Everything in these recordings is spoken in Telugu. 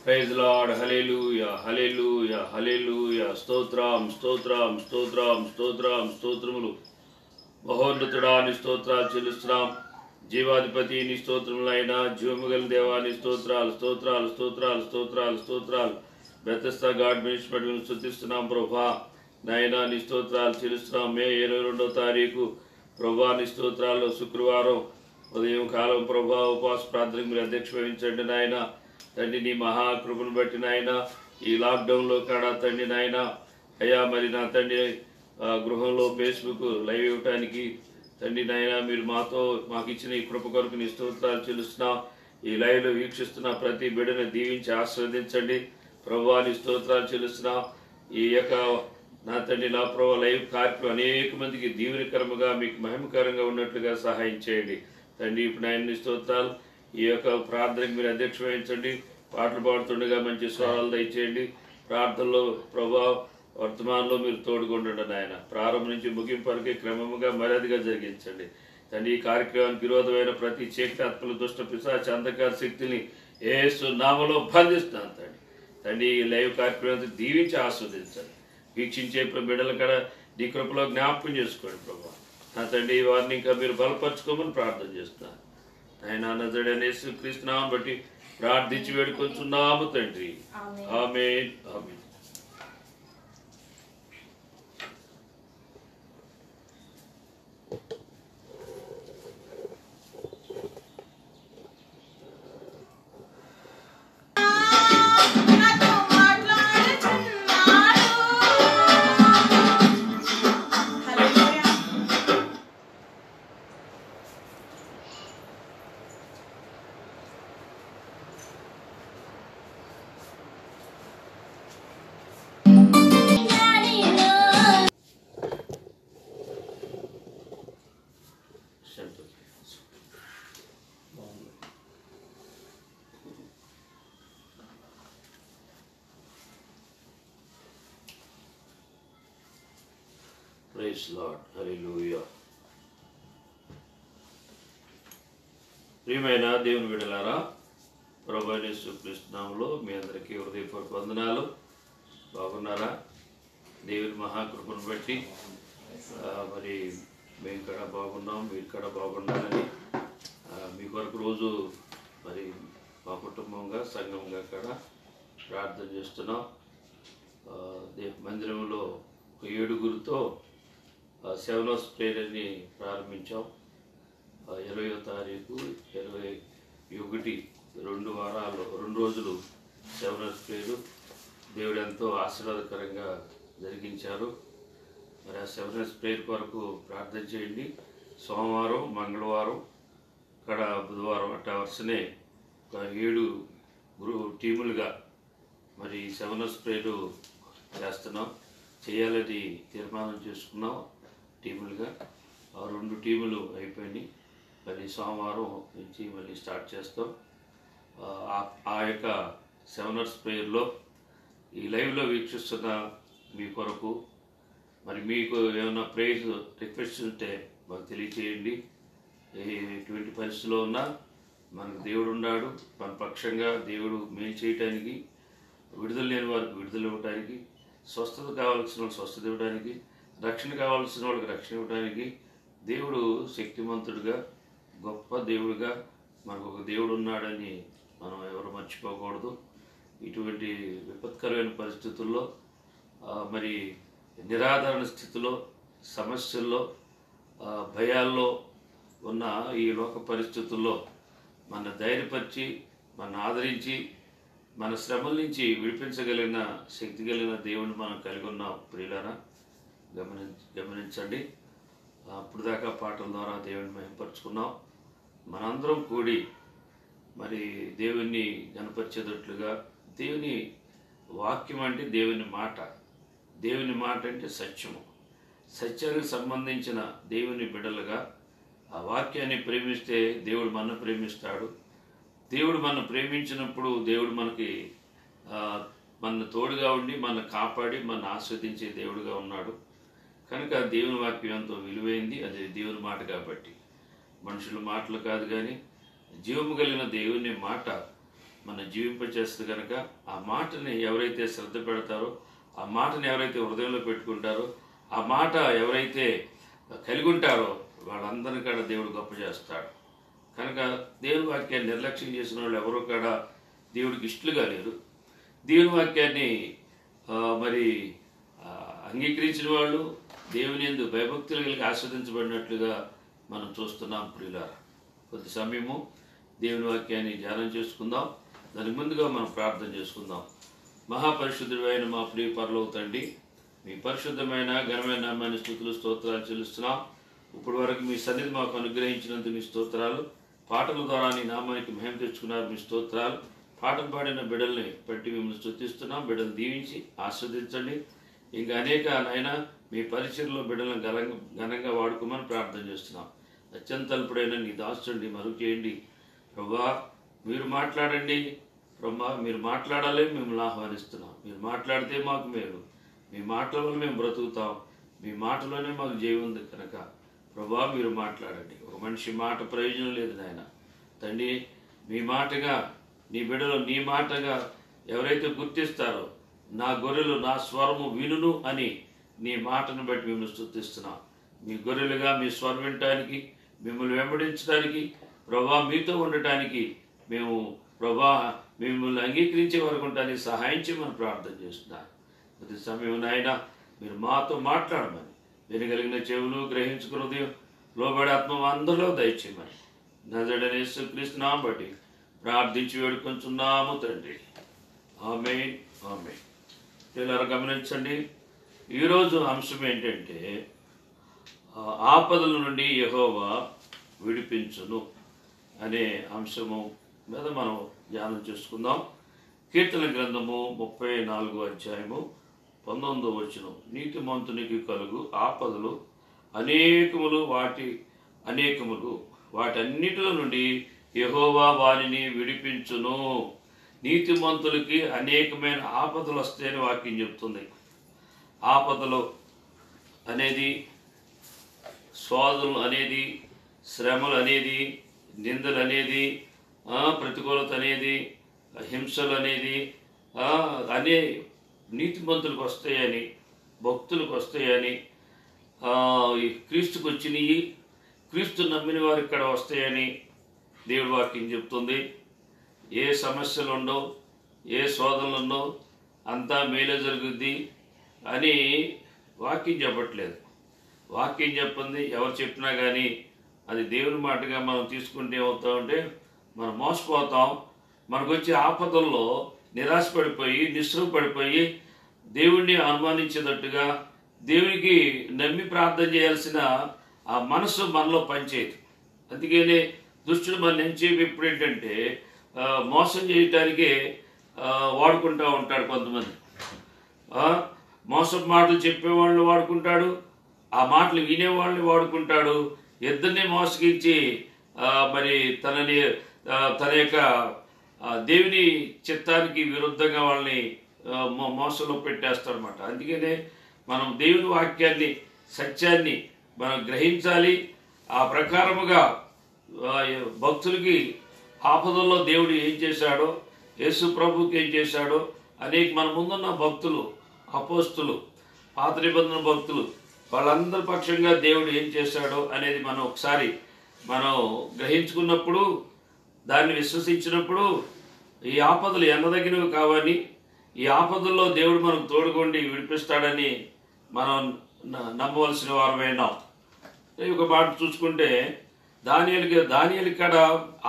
Praise Lord. హల్లెలూయా, హల్లెలూయా, హల్లెలూయా. స్తోత్రం, స్తోత్రం, స్తోత్రం, స్తోత్రం, స్తోత్రములు. మహోన్నతుడా నీ స్తోత్రాలు చెల్లిస్తున్నాం. జీవాధిపతి నీ స్తోత్రములైనా, జీవముగల దేవాని స్తోత్రాలు, స్తోత్రాలు, స్తోత్రాలు, స్తోత్రాలు, స్తోత్రాలు. బెతెస్దా గాడ్ మినిస్ట్రీ స్తుతిస్తున్నాం ప్రభా. నాయనా నీ స్తోత్రాలు చెల్లిస్తున్నాం. మే 22వ తారీఖు ప్రభా నీ స్తోత్రాల్లో శుక్రవారం ఉదయం కాలం ప్రభా ఉపవాస ప్రార్థనకు మీరు అధ్యక్ష వహించండి నాయన. తండ్రి నీ మహాకృపను బట్టి నాయన ఈ లాక్డౌన్లో కాడ తండ్రి నాయన అయ్యా మరి నా తండ్రి గృహంలో ఫేస్బుక్ లైవ్ ఇవ్వటానికి తండ్రి నాయన మీరు మాకు ఇచ్చిన ఈ కృప కొరకు నీ స్తోత్రాలు చెల్లిస్తున్నాం. ఈ లైవ్లో వీక్షిస్తున్న ప్రతి బిడ్డను దీవించి ఆశీర్వదించండి ప్రభువా. నీ స్తోత్రాలు చెల్లిస్తున్నాం. ఈ యొక్క నా తండ్రి నా ప్రభు లైవ్ కార్యక్రమం అనేక మందికి దీవెనకరముగా మీకు మహిమకరంగా ఉన్నట్లుగా సహాయం చేయండి తండ్రి. ఇప్పుడు ఆయన నీ స్తోత్రాలు. ఈ యొక్క ప్రార్థనకు మీరు అధ్యక్ష వహించండి. పాటలు పాడుతుండగా మంచి స్వరాలు దయచేయండి. ప్రార్థనలో ప్రభా వర్తమానంలో మీరు తోడుకుంటుండండి నాయన. ప్రారంభం నుంచి ముగింపు వరకు క్రమముగా మర్యాదగా జరిగించండి తండ్రి. ఈ కార్యక్రమానికి విరోధమైన ప్రతి చీకటాత్మల దుష్ట పిశాచ అంధకార శక్తిని యేసు నామములో బంధిస్తున్నాను తండ్రి. తండ్రి ఈ లైవ్ కార్యక్రమాన్ని దీవించి ఆస్వాదించండి. వీక్షించే బిడ్డల కూడా నీ కృపలో జ్ఞాపకం చేసుకోండి ప్రభా. నా తండ్రి వారిని ఇంకా మీరు బలపరచుకోమని ప్రార్థన చేస్తున్నాను ఆయన. నజరేయుడైన యేసుక్రీస్తు నామమును బట్టి ప్రార్థించి వేడుకొంచున్నాము తండ్రి. Amen, amen. Praise Lord. Hallelujah. ప్రియమైన దేవుని బిడ్డలారా, ప్రభువైన యేసుక్రీస్తు నామములో మీ అందరికీ హృదయపూర్వక వందనాలు. బాగున్నారా? దేవుని మహాకృపను బట్టి మరి మేము కూడా బాగున్నాం, మీరు కూడా బాగుండాలని మీ కొరకు రోజు మరి మా కుటుంబంగా సంఘంగా కూడా ప్రార్థన చేస్తున్నాం. మందిరంలో 7గురితో 7 ప్రేయర్ని ప్రారంభించాం. 20వ తారీఖు 21 2 రోజులు 7 ప్రేయర్ దేవుడు ఎంతో ఆశీర్వాదకరంగా జరిగించారు. మరి ఆ 7 ప్రేయర్ కొరకు ప్రార్థన చేయండి. సోమవారం, మంగళవారం, ఇక్కడ బుధవారం అట్టా వరుసనే 7 టీములుగా మరి 7 ప్రేయర్ చేస్తున్నాం. చేయాలని తీర్మానం చేసుకున్నాం టీములుగా. ఆ 2 టీములు అయిపోయినాయి. మళ్ళీ సోమవారం నుంచి మళ్ళీ స్టార్ట్ చేస్తాం. ఆ యొక్క 7 ప్రేయర్లో ఈ లైవ్లో వీక్షిస్తున్న మీ కొరకు మరి మీకు ఏమైనా ప్రేయర్స్ రిక్వెస్ట్ ఉంటే మాకు తెలియచేయండి. ఎటువంటి పరిస్థితిలో ఉన్నా మనకు దేవుడు ఉన్నాడు. మన పక్షంగా దేవుడు మేలు చేయటానికి, విడుదల లేని వారికి విడుదల ఇవ్వడానికి, స్వస్థత కావాల్సిన వాళ్ళకి స్వస్థత ఇవ్వడానికి, రక్షణ కావాల్సిన వాళ్ళకి రక్షణ ఇవ్వడానికి దేవుడు శక్తిమంతుడుగా, గొప్ప దేవుడుగా మనకు ఒక దేవుడు ఉన్నాడని మనం ఎవరు మర్చిపోకూడదు. ఇటువంటి విపత్కరమైన పరిస్థితుల్లో మరి నిరాదరణ స్థితిలో, సమస్యల్లో, భయాల్లో ఉన్న ఈ లోక పరిస్థితుల్లో మన ధైర్యపరిచి, మన ఆదరించి, మన శ్రమల నుంచి విడిపించగలిగిన శక్తి కలిగిన దేవుడిని మనం కలిగి ఉన్నాం. ప్రియులారా గమనించండి. అప్పుడు దాకా పాటల ద్వారా దేవుడిని మహిమపరుచుకున్నాం. మనందరం కూడి మరి దేవుణ్ణి గణపరిచేటట్లుగా, దేవుని వాక్యం అంటే దేవుని మాట, దేవుని మాట అంటే సత్యము, సత్యానికి సంబంధించిన దేవుని బిడ్డలుగా ఆ వాక్యాన్ని ప్రేమిస్తే దేవుడు మనల్ని ప్రేమిస్తాడు. దేవుడు మనం ప్రేమించినప్పుడు దేవుడు మనకి మన తోడుగా ఉండి మన కాపాడి మన ఆస్వాదించే దేవుడుగా ఉన్నాడు. కనుక దేవుని వాక్యం ఎంతో విలువైంది. అది దేవుని మాట కాబట్టి, మనుషుల మాటలు కాదు కానీ జీవము కలిగిన దేవుని మాట మన జీవింపచేస్తుంది కనుక ఆ మాటని ఎవరైతే శ్రద్ధ పెడతారో, ఆ మాటని ఎవరైతే హృదయంలో పెట్టుకుంటారో, ఆ మాట ఎవరైతే కలిగి ఉంటారో వాళ్ళందరినీ కూడా దేవుడు గొప్ప చేస్తాడు. కనుక దేవుని వాక్యాన్ని నిర్లక్ష్యం చేసిన వాళ్ళు ఎవరూ కూడా దేవుడికి ఇష్టలుగా లేరు. దేవుని వాక్యాన్ని మరి అంగీకరించిన వాళ్ళు దేవుని యందు భయభక్తులు కలిగి ఆస్వాదించబడినట్లుగా మనం చూస్తున్నాం. ప్రియులారా, కొద్ది సమయము దేవుని వాక్యాన్ని ధ్యానం చేసుకుందాం. దానికి ముందుగా మనం ప్రార్థన చేసుకుందాం. మహాపరిశుద్ధుడైన మా ప్రియ పరలోక తండ్రి, మీ పరిశుద్ధమైన ఘనమైన నామాన్ని స్తుతులు స్తోత్రాలు చెల్లిస్తున్నాం. ఇప్పటి వరకు మీ సన్నిధి మాకు అనుగ్రహించినందుకు మీ స్తోత్రాలు. పాటల ద్వారా నీ నామానికి మహిమ తెచ్చుకున్నారు, మీ స్తోత్రాలు. పాటలు పాడిన బిడ్డల్ని బట్టి మిమ్మల్ని స్తుతిస్తున్నాం. బిడ్డలు దీవించి ఆస్వాదించండి. ఇంకా అనేక నాయన మీ పరిచయలో బిడ్డలను ఘనంగా వాడుకోమని ప్రార్థన చేస్తున్నాం. అత్యంతల్పుడైన నీ దాసుండి మరుగు చేయండి ప్రభా. మీరు మాట్లాడండి ప్రభా, మీరు మాట్లాడాలి. మిమ్మల్ని ఆహ్వానిస్తున్నాం. మీరు మాట్లాడితే మాకు మేలు. మీ మాటల వల్ల మేము బ్రతుకుతాం. మీ మాటలోనే మాకు జయం ఉంది కనుక ప్రభా మీరు మాట్లాడండి. ఒక మనిషి మాట ప్రయోజనం లేదు నాయన తండ్రి. మీ మాటగా నీ బిడ్డలు నీ మాటగా ఎవరైతే గుర్తిస్తారో, నా గొర్రెలు నా స్వరము వినును అని నీ మాటను బట్టి మిమ్మల్ని స్తుతిస్తున్నాం. మీ గొర్రెలుగా మీ స్వరం వినటానికి, మిమ్మల్ని వెంబడించడానికి ప్రభా, మీతో ఉండటానికి మేము ప్రభా మిమ్మల్ని అంగీకరించే వరకు ఉండడానికి సహాయం చేయమని ప్రార్థన చేస్తున్నాను. ప్రతి సమయం నాయన మీరు మాతో మాట్లాడమని, వినగలిగిన చెవులు, గ్రహించుకున్న హృదయం, లోబడి ఆత్మ అందరిలో దయచేయమని నజరేయుడైన యేసుక్రీస్తు నామమున బట్టి ప్రార్థించి వేడుకొంచున్నాము తండ్రి. ఆమేన్, ఆమేన్. పిల్లలు గమనించండి, ఈరోజు అంశం ఏంటంటే ఆపదల నుండి యెహోవా విడిపించును అనే అంశము మీద మనం ధ్యానం చేసుకుందాం. కీర్తన గ్రంథము 34వ అధ్యాయము 19వ వచనం. నీతిమంతునికి కలుగు ఆపదలు అనేకములు, వాటన్నిటిలో నుండి యెహోవా వారిని విడిపించును. నీతిమంతులకి అనేకమైన ఆపదలు వస్తాయని వాక్యం చెప్తుంది. ఆపదలు అనేది, శోధనలు అనేది, శ్రమలు అనేది, నిందలు అనేది, ప్రతికూలత అనేది, హింసలు అనేది అనే నీతిమంతులకు వస్తాయని, భక్తులకు వస్తాయని, క్రీస్తుకు వచ్చినవి, క్రీస్తు నమ్మిన వారు ఇక్కడ వస్తాయని దేవుడి వాక్యం చెప్తుంది. ఏ సమస్యలు ఉండవు, ఏ శోధనలు ఉండవు, అంతా మేలే జరుగుద్ది అని వాక్యం చెప్పట్లేదు. వాక్యం చెప్పింది ఎవరు చెప్పినా కానీ అది దేవుని మాటగా మనం తీసుకుంటే ఏమవుతామంటే మనం మోసపోతాం. మనకు వచ్చే ఆపదల్లో నిరాశపడిపోయి, నిస్సృహపడిపోయి, దేవుణ్ణి అనుమానించేటట్టుగా, దేవునికి నమ్మి ప్రార్థన చేయాల్సిన ఆ మనసు మనలో పనిచేయదు. అందుకనే దుష్టుడు మన నుంచి ఇప్పుడు ఏంటంటే మోసం చేయటానికే వాడుకుంటూ ఉంటాడు. కొంతమంది మోసం మాటలు చెప్పేవాళ్ళని వాడుకుంటాడు, ఆ మాటలు వినేవాళ్ళని వాడుకుంటాడు. ఇద్దరిని మోసగించి మరి తన యొక్క దేవుని చిత్తానికి విరుద్ధంగా వాళ్ళని మోసంలో పెట్టేస్తారన్నమాట. అందుకనే మనం దేవుని వాక్యాన్ని, సత్యాన్ని మనం గ్రహించాలి. ఆ ప్రకారముగా భక్తులకి ఆపదల్లో దేవుడు ఏం చేశాడో, యేసు ప్రభుకి ఏం చేశాడో, అనేక మన ముందున్న భక్తులు, అపోస్తులు, పాత నిబంధన భక్తులు, వాళ్ళందరి పక్షంగా దేవుడు ఏం చేశాడో అనేది మనం ఒకసారి గ్రహించుకున్నప్పుడు, దాన్ని విశ్వసించినప్పుడు ఈ ఆపదలు ఎన్నదగినవి కావని, ఈ ఆపదల్లో దేవుడు మనకు తోడుకొండి విడిపిస్తాడని మనం నమ్మవలసిన వారమైనాం. ఒక మాట చూసుకుంటే దానియేలు కాడ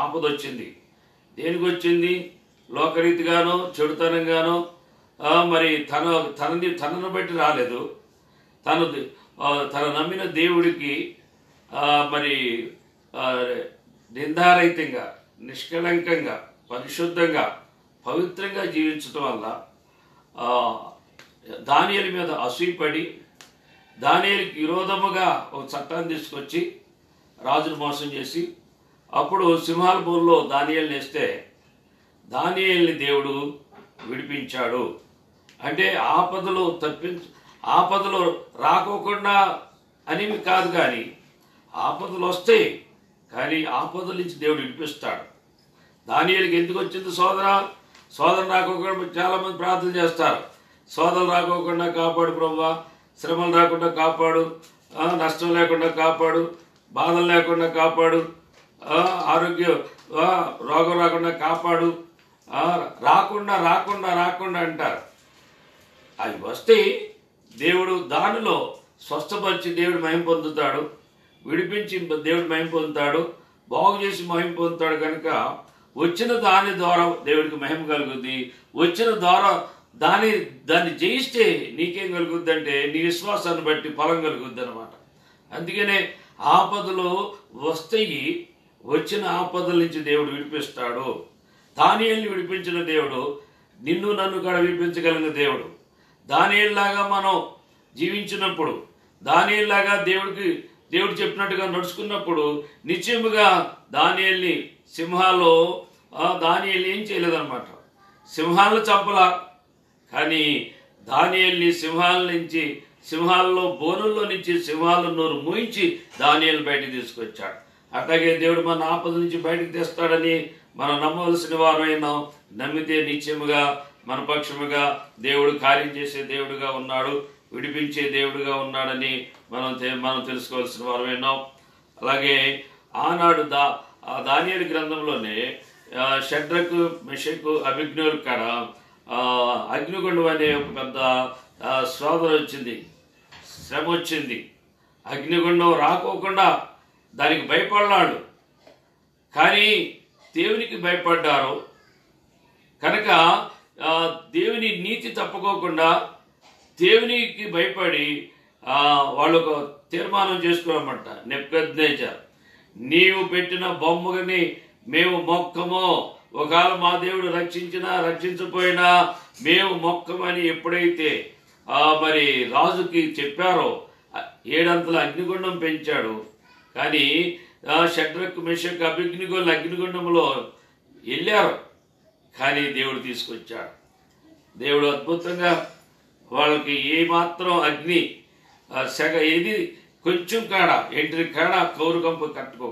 ఆపద వచ్చింది. దేనికి వచ్చింది? లోకరీతిగానో, చెడుతనంగానో, మరి తనను బట్టి రాలేదు. తన నమ్మిన దేవుడికి మరి నిందారహితంగా, నిష్కళంకంగా, పరిశుద్ధంగా, పవిత్రంగా జీవించటం వల్ల దానియేలు మీద అసూయపడి, దానియేలుకి విరోధముగా ఒక చట్టాన్ని తీసుకొచ్చి రాజును మోసం చేసి, అప్పుడు సింహాల బోన్లో దానియేలుని వేస్తే దానియేలుని దేవుడు విడిపించాడు. అంటే ఆపదలు రాకోకుండా అనేవి కాదు, కానీ ఆపదలు వస్తాయి. కానీ ఆపదల నుంచి దేవుడు విడిపిస్తాడు. దానియేలుకి ఎందుకు వచ్చింది శోధన? శోధన రాకోకుండా చాలా మంది ప్రార్థన చేస్తారు. శోధనలు రాకోకుండా కాపాడు ప్రభువా, శ్రమలు రాకుండా కాపాడు, నష్టం లేకుండా కాపాడు, బాధలు లేకుండా కాపాడు, ఆరోగ్య రోగం రాకుండా కాపాడు, రాకుండా రాకుండా రాకుండా అంటారు. అవి వస్తే దేవుడు దానిలో స్వస్థపరిచి దేవుడు మహిమ పొందుతాడు, విడిపించి దేవుడు మహిమ పొందుతాడు, బాగు చేసి మహిమ పొందుతాడు. కనుక వచ్చిన దాని ద్వారా దేవుడికి మహిమ కలుగుద్ది. వచ్చిన ద్వారా దాన్ని జయిస్తే నీకేం కలుగుద్ది అంటే నీ విశ్వాసాన్ని బట్టి ఫలం కలుగుద్ది అనమాట. అందుకనే ఆపదలు వస్తాయి, వచ్చిన ఆపదల నుంచి దేవుడు విడిపిస్తాడు. దానియేలుని విడిపించిన దేవుడు నిన్ను నన్ను కూడా విడిపించగలిగిన దేవుడు. దానియేలులాగా మనం జీవించినప్పుడు, దానియేలులాగా దేవుడు చెప్పినట్టుగా నడుచుకున్నప్పుడు నిశ్చయముగా దానియేలుని సింహాల్లో దానియేలు ఏం చేయలేదన్నమాట. సింహాలను చంపలా, కానీ దానియేలుని సింహాల్లో బోనుల్లో నుంచి సింహాల నోరు మూయించి దానియేలు బయటకు తీసుకొచ్చాడు. అట్లాగే దేవుడు మన ఆపద నుంచి బయటకు తెస్తాడని మనం నమ్మవలసిన వారైనా నమ్మితే నిత్యముగా మన పక్షముగా దేవుడు కార్యం చేసే దేవుడుగా ఉన్నాడు, విడిపించే దేవుడుగా ఉన్నాడని మనం తెలుసుకోవాల్సిన వారైనా. అలాగే ఆనాడు దానియేలు గ్రంథంలోనే షడ్రకు మెషకు అబేద్నెగోల కాడ అగ్నిగుండం అనే ఒక పెద్ద శోధన వచ్చింది, శ్రమ వచ్చింది. అగ్నిగుండం రాకోకుండా దానికి భయపడ్డాడు, కానీ దేవునికి భయపడ్డారు కనుక దేవుని నీతి తప్పుకోకుండా దేవునికి భయపడి వాళ్ళు ఒక తీర్మానం చేసుకున్నామంట. నెబుకద్నెజర్, నీవు పెట్టిన బొమ్మని మేము మొక్కము, ఒకవేళ మా దేవుడు రక్షించినా రక్షించపోయినా మేము మొక్కమని ఎప్పుడైతే మరి రాజుకి చెప్పారో 7 అంతల అగ్నిగుండం పెంచాడు. కానీ షడ్రకు మెషకు అబేద్నెగోలు అగ్నిగుండంలో వెళ్ళారు, కానీ దేవుడు తీసుకొచ్చాడు. దేవుడు అద్భుతంగా వాళ్ళకి ఏమాత్రం అగ్ని ఏది కొంచెం కాడ ఎంట్రీ కాడ కౌరుకంప కట్టుకో,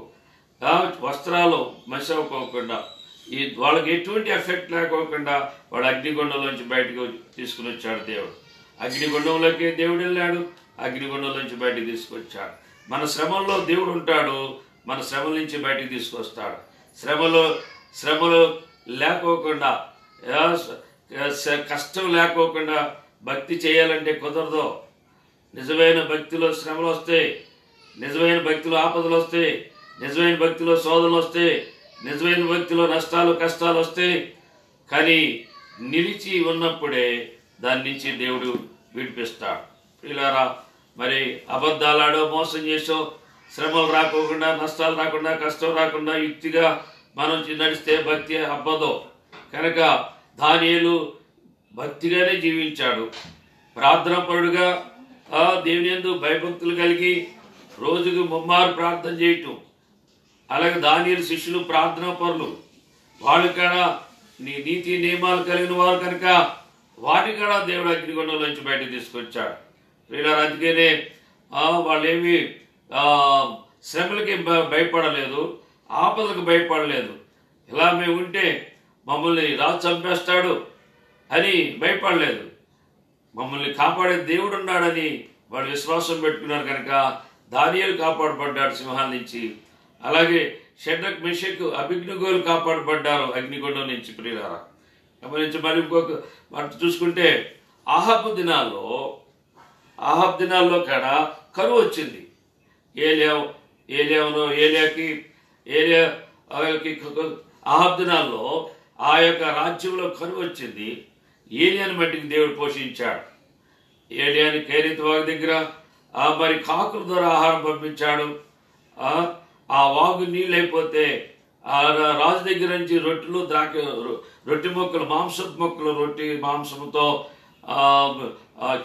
వస్త్రాలు మసవుకోకుండా, వాళ్ళకి ఎటువంటి ఎఫెక్ట్ లేకోకుండా వాడు అగ్నిగుండంలోంచి బయటకు తీసుకుని వచ్చాడు. దేవుడు అగ్నిగుండంలోకి దేవుడు వెళ్ళాడు, అగ్నిగుండంలోంచి బయటకు తీసుకొచ్చాడు. మన శ్రమల్లో దేవుడు ఉంటాడు, మన శ్రమల నుంచి బయటకు తీసుకొస్తాడు. శ్రమలు లేకోకుండా, కష్టం లేకోకుండా భక్తి చేయాలంటే కుదరదు. నిజమైన భక్తిలో శ్రమలు వస్తాయి, నిజమైన భక్తిలో ఆపదలు వస్తాయి, నిజమైన భక్తిలో శోధనలు వస్తాయి, నిజమైన భక్తిలో నష్టాలు కష్టాలు వస్తాయి. కానీ నిలిచి ఉన్నప్పుడే దాని నుంచి దేవుడు విడిపిస్తాడు. పిల్లారా, మరి అబద్ధాలాడో మోసం చేసో శ్రమలు రాకోకుండా, నష్టాలు రాకుండా, కష్టం రాకుండా యుక్తిగా మనం నడిస్తే భక్తి అబ్బదో. కనుక దానియేలు భక్తిగానే జీవించాడు, ప్రార్థనాపరుడుగా దేవుని యందు భయభక్తులు కలిగి రోజుకు 3 మారు ప్రార్థన చేయటం. అలాగే దానియేలు శిష్యులు ప్రార్థనా పరులు, వాళ్ళు కూడా నీతి నియమాలు కలిగిన వారు కనుక వాటిని కూడా దేవుడు అగ్నిగుండంలోంచి బయటకు తీసుకొచ్చాడు. అందుకనే వాళ్ళేమి శ్రమలకి భయపడలేదు, ఆపదలకు భయపడలేదు. ఇలా మేము ఉంటే మమ్మల్ని రాజు చంపేస్తాడు అని భయపడలేదు, మమ్మల్ని కాపాడే దేవుడు ఉన్నాడని వాళ్ళు విశ్వాసం పెట్టుకున్నారు. కనుక దానియేలు కాపాడబడ్డాడు సింహాల నుంచి. అలాగే షడ్రకు మెషకు అబేద్నెగోలు కాపాడబడ్డారు అగ్నిగుండం నుంచి. ప్రియులారా, గమనించి మరి ఇంకొక మాట చూసుకుంటే ఆహాబు దినాల్లో కూడా కరువు వచ్చింది. ఆహాబు దినాల్లో ఆ యొక్క రాజ్యంలో కరువు వచ్చింది. ఏలియాని మట్టికి దేవుడు పోషించాడు. ఏలియాని కేరీతు వాగు దగ్గర మరి కాకుల ద్వారా ఆహారం పంపించాడు. ఆ వాగు నీళ్ళైపోతే ఆ రాజు దగ్గర నుంచి రొట్టె మొక్కలు, మాంసపు మొక్కలు, రొట్టె మాంసముతో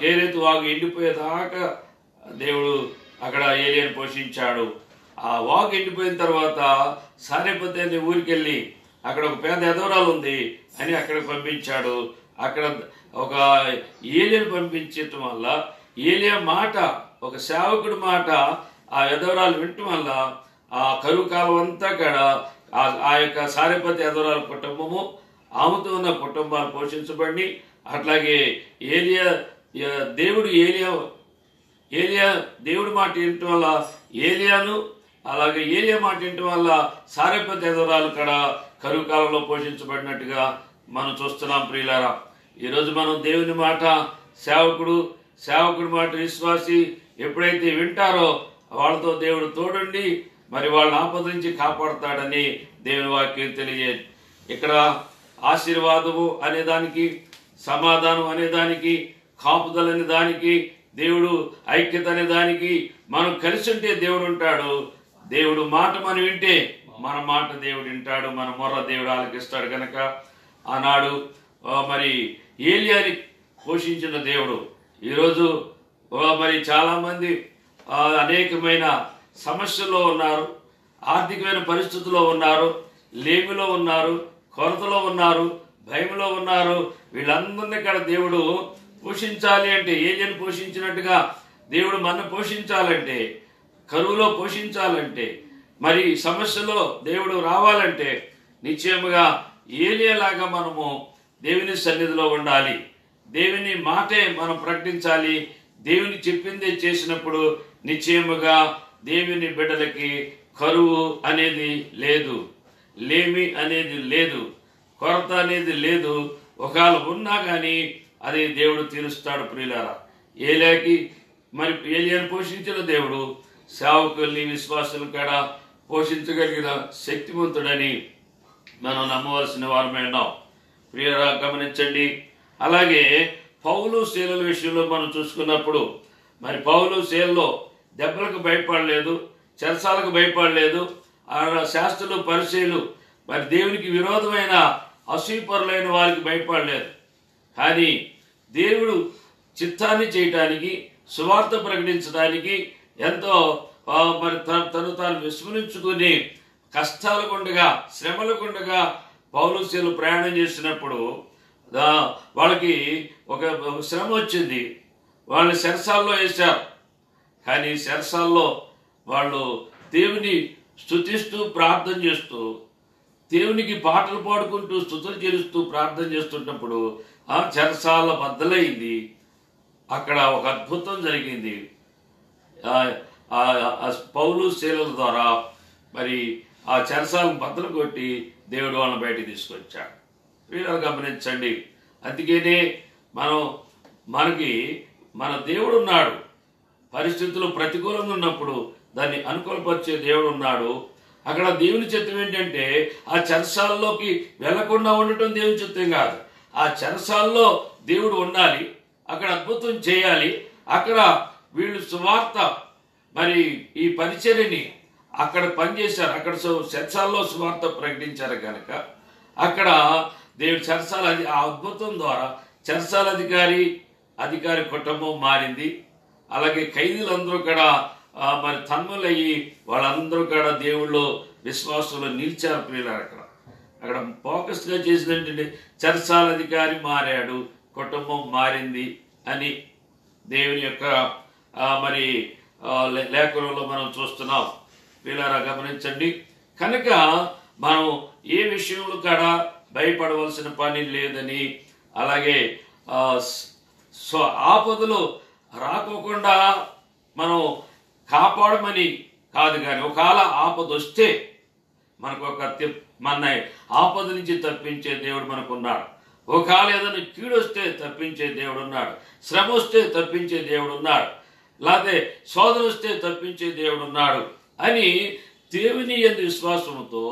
కేరీతు వాగు ఎండిపోయేదాకా దేవుడు అక్కడ ఏలియాని పోషించాడు. ఆ వాగు ఎండిపోయిన తర్వాత సారేపతే అనే ఊరికి వెళ్ళి అక్కడ ఒక పేద ఎదవరాలు ఉంది అని అక్కడికి పంపించాడు. అక్కడ ఒక ఏలియాని పంపించటం వల్ల ఏలియా మాట, ఒక సేవకుడి మాట ఆ ఎదవరాలు వినటం వల్ల ఆ కరువు కాలం అంతా కూడా ఆ యొక్క సారెపతి అదోరాల కుటుంబము, ఆమెతో ఉన్న కుటుంబాలు పోషించబడి, అట్లాగే ఏలియా దేవుడి మాట వినటం వల్ల ఏలియాను, అలాగే ఏలియా మాట వినటం వల్ల సారెపతి అదోరాలు కూడా కరువు కాలంలో పోషించబడినట్టుగా మనం చూస్తున్నాం. ప్రియులారా, ఈరోజు మనం దేవుని మాట సేవకుడి మాట విశ్వాసి ఎప్పుడైతే వింటారో వాళ్ళతో దేవుడు తోడుండి మరి వాళ్ళని ఆపద నుంచి కాపాడుతాడని దేవుని వాక్యం తెలియజేది. ఇక్కడ ఆశీర్వాదము అనేదానికి, సమాధానం అనేదానికి, కాపుదల అనే దానికి, దేవుడు ఐక్యత అనే దానికి మనం కలిసి ఉంటే దేవుడు ఉంటాడు. దేవుడు మాట మనం వింటే మన మాట దేవుడు వింటాడు, మన మొర్ర దేవుడు ఆలకిస్తాడు. కనుక ఆనాడు మరి ఏలియాని పోషించిన దేవుడు ఈరోజు మరి చాలామంది అనేకమైన సమస్యల్లో ఉన్నారు, ఆర్థికమైన పరిస్థితుల్లో ఉన్నారు, లేమిలో ఉన్నారు, కొరతలో ఉన్నారు, భయంలో ఉన్నారు. వీళ్ళందరినీ ఇక్కడ దేవుడు పోషించాలి అంటే, ఏలియాని పోషించినట్టుగా దేవుడు మన పోషించాలంటే, కరువులో పోషించాలంటే, మరి సమస్యలో దేవుడు రావాలంటే నిశ్చయముగా ఏలియాలాగా మనము దేవుని సన్నిధిలో ఉండాలి. దేవుని మాటే మనం ప్రకటించాలి. దేవుని చెప్పిందే చేసినప్పుడు నిశ్చయముగా దేవుని బిడ్డలకి కరువు అనేది లేదు, లేమి అనేది లేదు, కొరత అనేది లేదు. ఒకవేళ ఉన్నా కానీ అది దేవుడు తీరుస్తాడు. ప్రియులారా, ఏలియాని పోషించిన దేవుడు సేవకుల్ని, విశ్వాసులు కూడా పోషించగలిగిన శక్తివంతుడని మనం నమ్మవలసిన వారమే ఉన్నాం. ప్రియులారా, గమనించండి. అలాగే పౌలు శీలల విషయంలో మనం చూసుకున్నప్పుడు మరి పౌలు శీలలో దెబ్బలకు భయపడలేదు, చెరసాలకు భయపడలేదు. శాస్త్రులు, పరిచయులు మరి దేవునికి విరోధమైన అసూయపరులైన వారికి భయపడలేదు. కానీ దేవుడు చిత్తాన్ని చేయటానికి, సువార్త ప్రకటించడానికి ఎంతో మరి తను తాను విస్మరించుకుని కష్టాలకుండగా, శ్రమలకుండగా పౌలు శీలలు ప్రయాణం చేసినప్పుడు వాళ్ళకి ఒక శ్రమ వచ్చింది. వాళ్ళని చెరసాల్లో వేశారు. కానీ చెరసాల్లో వాళ్ళు దేవుని స్తుతిస్తూ ప్రార్థన చేస్తూ, దేవునికి పాటలు పాడుకుంటూ స్తుతులు చెల్లిస్తూ ప్రార్థన చేస్తున్నప్పుడు ఆ చెరసాల బద్దలైంది. అక్కడ ఒక అద్భుతం జరిగింది. పౌలు శీలల ద్వారా మరి ఆ చెరసాలను బద్దలు కొట్టి దేవుడు వాళ్ళని బయటికి తీసుకొచ్చాడు. వీళ్ళు గమనించండి. అందుకనే మనకి మన దేవుడు ఉన్నాడు. పరిస్థితులు ప్రతికూలంగా ఉన్నప్పుడు దాన్ని అనుకూలపరిచే దేవుడు ఉన్నాడు. అక్కడ దేవుని చిత్తం ఏంటంటే ఆ చెరసాల్లోకి వెళ్లకుండా ఉండటం దేవుని చిత్తం కాదు. ఆ చెరసాల్లో దేవుడు ఉండాలి, అక్కడ అద్భుతం చేయాలి. అక్కడ వీళ్ళు సువార్త మరి ఈ పరిచర్యని అక్కడ పనిచేశారు. అక్కడ చెరసాల్లో సువార్త ప్రకటించారు కనుక అక్కడ దేవుడు చెరసాల ఆ అద్భుతం ద్వారా చెరసాల అధికారి కుటుంబం మారింది. అలాగే ఖైదీలందరూ కూడా మరి తన్మలయ్యి వాళ్ళందరూ కూడా దేవుళ్ళు విశ్వాసంలో నిలిచారు. ప్రియులారా, అక్కడ ఫోకస్గా చేసింది ఏంటంటే చెరసాల అధికారి మారాడు, కుటుంబం మారింది అని దేవుని యొక్క మరి లేఖనంలో మనం చూస్తున్నాం. ప్రియులారా, గమనించండి. కనుక మనం ఏ విషయంలో కూడా భయపడవలసిన పని లేదని, అలాగే ఆపదలు రాకోకుండా మనం కాపాడమని కాదు. కానీ ఒకవేళ ఆపద వస్తే మనకు మన ఆపద నుంచి తప్పించే దేవుడు మనకున్నాడు. ఒకవేళ ఏదైనా కీడు వస్తే తప్పించే దేవుడు ఉన్నాడు, శ్రమ వస్తే తప్పించే దేవుడు ఉన్నాడు, లేకపోతే శోధన వస్తే తప్పించే దేవుడు ఉన్నాడు అని దేవుని యందు విశ్వాసంతో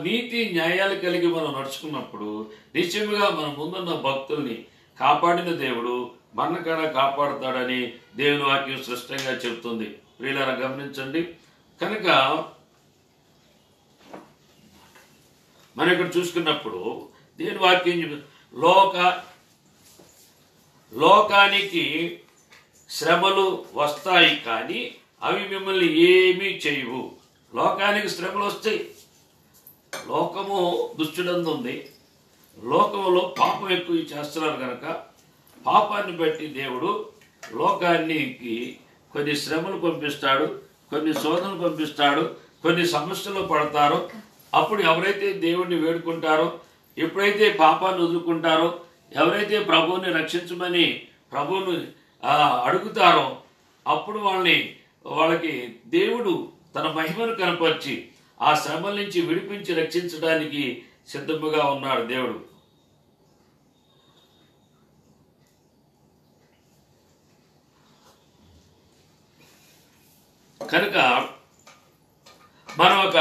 నీతి న్యాయాలు కలిగి మనం నడుచుకున్నప్పుడు నిశ్చయముగా మన ముందున్న భక్తుల్ని కాపాడిన దేవుడు మన కూడా కాపాడుతాడని దేవుని వాక్యం స్పష్టంగా చెబుతుంది. వీళ్ళని గమనించండి. కనుక మనం ఇక్కడ చూసుకున్నప్పుడు దేవుని వాక్యం లోకానికి శ్రమలు వస్తాయి కానీ అవి మిమ్మల్ని ఏమీ చేయవు. లోకానికి శ్రమలు వస్తాయి. లోకము దుష్టుడందుంది. లోకములో పాపం ఎక్కువ చేస్తున్నారు కనుక పాపాన్ని బట్టి దేవుడు లోకానికి కొన్ని శ్రమలు పంపిస్తాడు, కొన్ని శోధనలు పంపిస్తాడు, కొన్ని సమస్యలు పడతారు. అప్పుడు ఎవరైతే దేవుణ్ణి వేడుకుంటారో, ఎప్పుడైతే పాపాన్ని వదులుకుంటారో, ఎవరైతే ప్రభువుని రక్షించమని ప్రభువుని అడుగుతారో, అప్పుడు వాళ్ళకి దేవుడు తన మహిమను కనపరిచి ఆ శ్రమల నుంచి విడిపించి రక్షించడానికి సిద్ధముగా ఉన్నాడు దేవుడు. కనుక మనం ఒక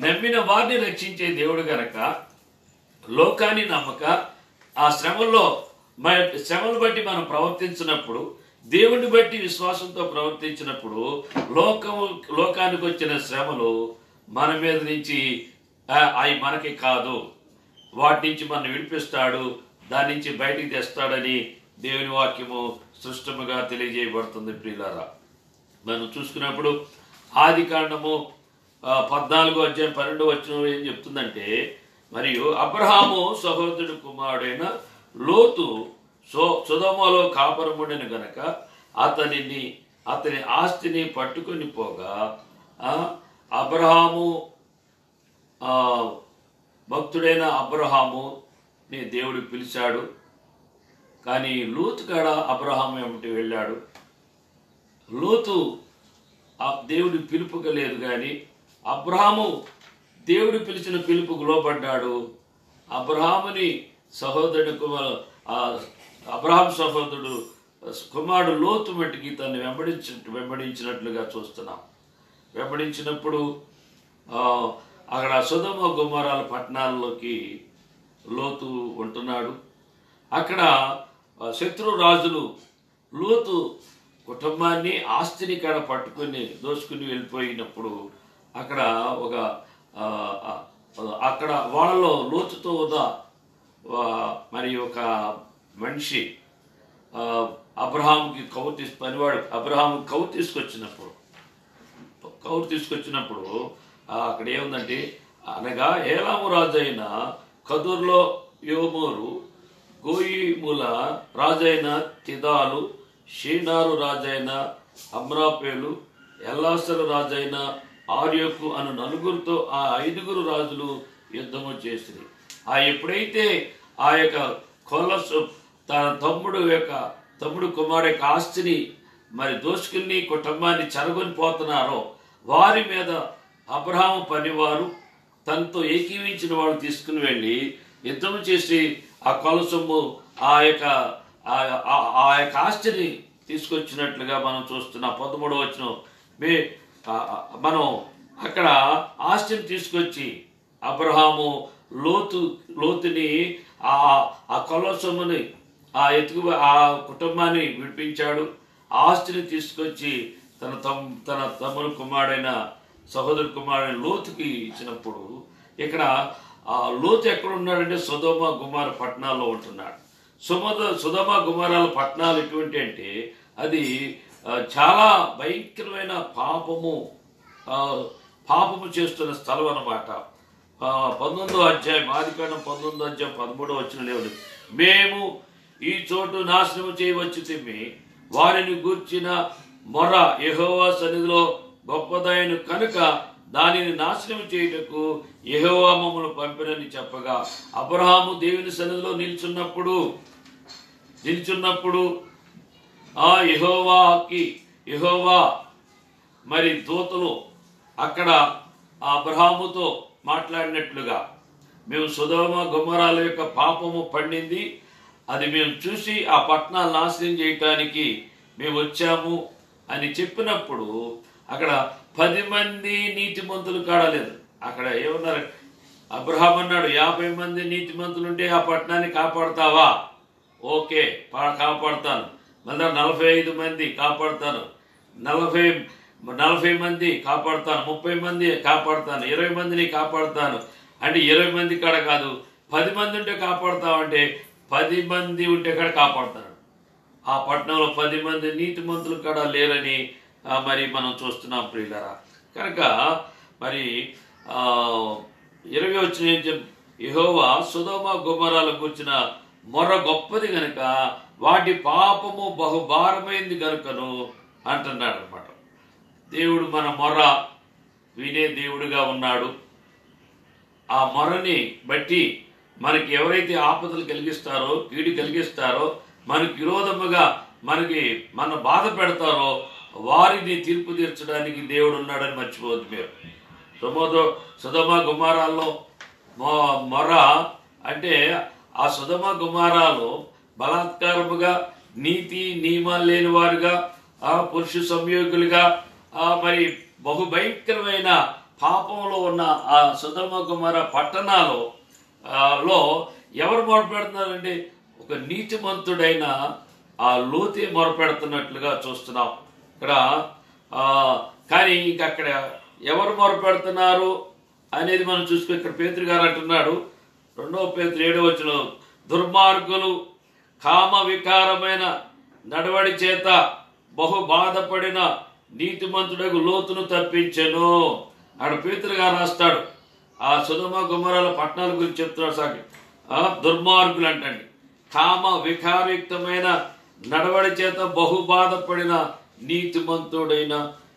నమ్మిన వారిని రక్షించే దేవుడు గనక లోకాన్ని నమ్మక ఆ శ్రమలు బట్టి మనం ప్రవర్తించినప్పుడు, దేవుడిని బట్టి విశ్వాసంతో ప్రవర్తించినప్పుడు లోకానికి వచ్చిన శ్రమలు మన మీద నుంచి అవి మనకి కాదు, వాటి నుంచి మనం విడిపిస్తాడు, దాని నుంచి బయటికి తెస్తాడని దేవుని వాక్యము స్పష్టంగా తెలియజేయబడుతుంది. ప్రియులారా, మనం చూసుకున్నప్పుడు ఆదికాండము 14:12 ఏం చెప్తుందంటే, మరియు అబ్రహాము సహోదరుడు కుమారుడైన లోతు సొదొమలో కాపురముండెను గనక అతని ఆస్తిని పట్టుకొని పోగా అబ్రహాము భక్తుడైన అబ్రహాముని దేవుడు పిలిచాడు. కానీ లోతు కాడ అబ్రహాము ఏమిటి వెళ్ళాడు. లోతు ఆ దేవుడి పిలుపుగా లేదు, కానీ అబ్రహాము దేవుడు పిలిచిన పిలుపుకు లోపడ్డాడు. అబ్రహాముని అబ్రహాం సహోదరుడు కుమారుడు లోతు మట్టికి తను వెంబడించినట్లుగా చూస్తున్నాం. వెంబడించినప్పుడు అక్కడ సొదొమ గొమొర్రాల పట్టణాల్లోకి లోతు ఉంటున్నాడు. అక్కడ శత్రు రాజులు లోతు కుటుంబాన్ని ఆస్తిని కాడ పట్టుకొని దోచుకుని వెళ్ళిపోయినప్పుడు అక్కడ వాళ్ళలో లోతుతో మరి ఒక మనిషి అబ్రహాముకి అబ్రహాము కౌరు తీసుకొచ్చినప్పుడు అక్కడ ఏముందంటే, అనగా ఏలాము రాజు అయిన కదూర్లో యోమోరు, గోయిముల రాజైన తిదాలు, షీనారు రాజైన అమ్రాపేలు, ఎల్లాసరు రాజైన ఆర్యోకు అను నలుగురితో ఆ 5 రాజులు యుద్ధము చేసింది. ఎప్పుడైతే ఆ యొక్క కొలసు తన తమ్ముడు కుమారుడు యొక్క ఆస్తిని మరి దోచుకుని కుటుంబాన్ని చెరగొని పోతున్నారో, వారి మీద అబ్రహాము పనివారు తనతో ఏకీవించిన వాళ్ళు తీసుకుని వెళ్ళి యుద్ధం చేసి ఆ కొలసొమ్ము ఆ యొక్క ఆస్తిని తీసుకొచ్చినట్లుగా మనం చూస్తున్నాం. 13వ వచనం మనం అక్కడ ఆస్తిని తీసుకొచ్చి అబ్రహాము లోతుని ఆ కొలసొమ్ముని ఆ కుటుంబాన్ని విడిపించాడు. ఆస్తిని తీసుకొచ్చి తన తమ్ముడు కుమారుడైన సహోదరు కుమారుడైన లోతుకి ఇచ్చినప్పుడు, ఇక్కడ లోతు ఎక్కడ ఉన్నాడంటే సొదొమ గొమొర్రా పట్టణాల్లో ఉంటున్నాడు. సొదొమ గొమొర్రాల పట్టణాలు ఎటువంటి అంటే, అది చాలా భయంకరమైన పాపము చేస్తున్న స్థలం అన్నమాట. 19వ అధ్యాయం ఆదికాండం 19:13 లేవు, మేము ఈ చోటు నాశనము చేయవచ్చు తిమ్మి, వారిని గూర్చిన మొర యెహోవా సన్నిధిలో గొప్పదైన కనుక దానిని నాశనం చేయుటకు యెహోవా మమ్మల్ని పంపినని చెప్పగా, అబ్రహాము దేవుని సన్నిధిలో నిల్చున్నప్పుడు ఆ యెహోవా మరి దూతలు అక్కడ అబ్రహాముతో మాట్లాడినట్లుగా, మేము సొదొమ గొమొర్రాల యొక్క పాపము పండింది, అది మేము చూసి ఆ పట్టణాలు నాశనం చేయటానికి మేము వచ్చాము అని చెప్పినప్పుడు, అక్కడ 10 మంది నీతిమంతులు కాడలేదు. అక్కడ ఏమన్నారు, అబ్రహాం అన్నాడు 50 మంది నీతిమంతులుంటే ఆ పట్టణాన్ని కాపాడుతావా? ఓకే, కాపాడుతాను. మళ్ళీ 45 మంది కాపాడుతాను, 40 మంది కాపాడుతాను, 30 మంది కాపాడుతాను, 20 మందిని కాపాడుతాను అంటే 20 మంది కాడ కాదు, 10 మంది ఉంటే కాపాడుతామంటే 10 మంది ఉంటే కాడ కాపాడుతాడు. ఆ పట్టణంలో 10 మంది నీతిమంతులు కాడ లేరని మరి మనం చూస్తున్నాం ప్రియులారా. కనుక మరి 20 వచ్చిన యెహోవా సొదొమ గొమొర్రాల గురించిన మొర గొప్పది గనుక వాటి పాపము బహుభారమైంది గనుకను అంటున్నాడు అనమాట. దేవుడు మన మొర వినే దేవుడుగా ఉన్నాడు. ఆ మొరని బట్టి మనకి ఎవరైతే ఆపదలు కలిగిస్తారో, కీడు కలిగిస్తారో, మనకి విరోధముగా మన బాధ పెడతారో వారిని తీర్పు తీర్చడానికి దేవుడు ఉన్నాడని మర్చిపోవద్దు మీరు. సొదొమ గుమారాల్లో మొర అంటే ఆ సొదొమ గుమారాలో బలాత్కారముగా, నీతి నియమాలు లేని వారుగా, పురుష సంయోగులుగా, మరి బహుభయంకరమైన పాపంలో ఉన్న ఆ సొదొమ గుమర పట్టణాలు లో ఎవరు మొరపెడుతున్నారంటే ఒక నీతిమంతుడైన ఆ లోతే మొరపెడుతున్నట్లుగా చూస్తున్నాం ఇక్కడ. కానీ ఇంక అక్కడ ఎవరు మొరపెడుతున్నారు అనేది మనం చూసుకుని ఇక్కడ పేతురు గారు అంటున్నాడు, 2 పేతురు 7వ వచనం, దుర్మార్గులు కామ వికారమైన నడవడి చేత బహు బాధపడిన నీతిమంతుడకు లోతును తప్పించెను. అక్కడ పేతురు గారు రాస్తాడు ఆ సొదొమ గొమొర్రాల పట్టణాల గురించి చెప్తున్నాడు. సాగి దుర్మార్గులు అంటండి, కామ వికారయుక్తమైన నడవడి చేత బహు బాధపడిన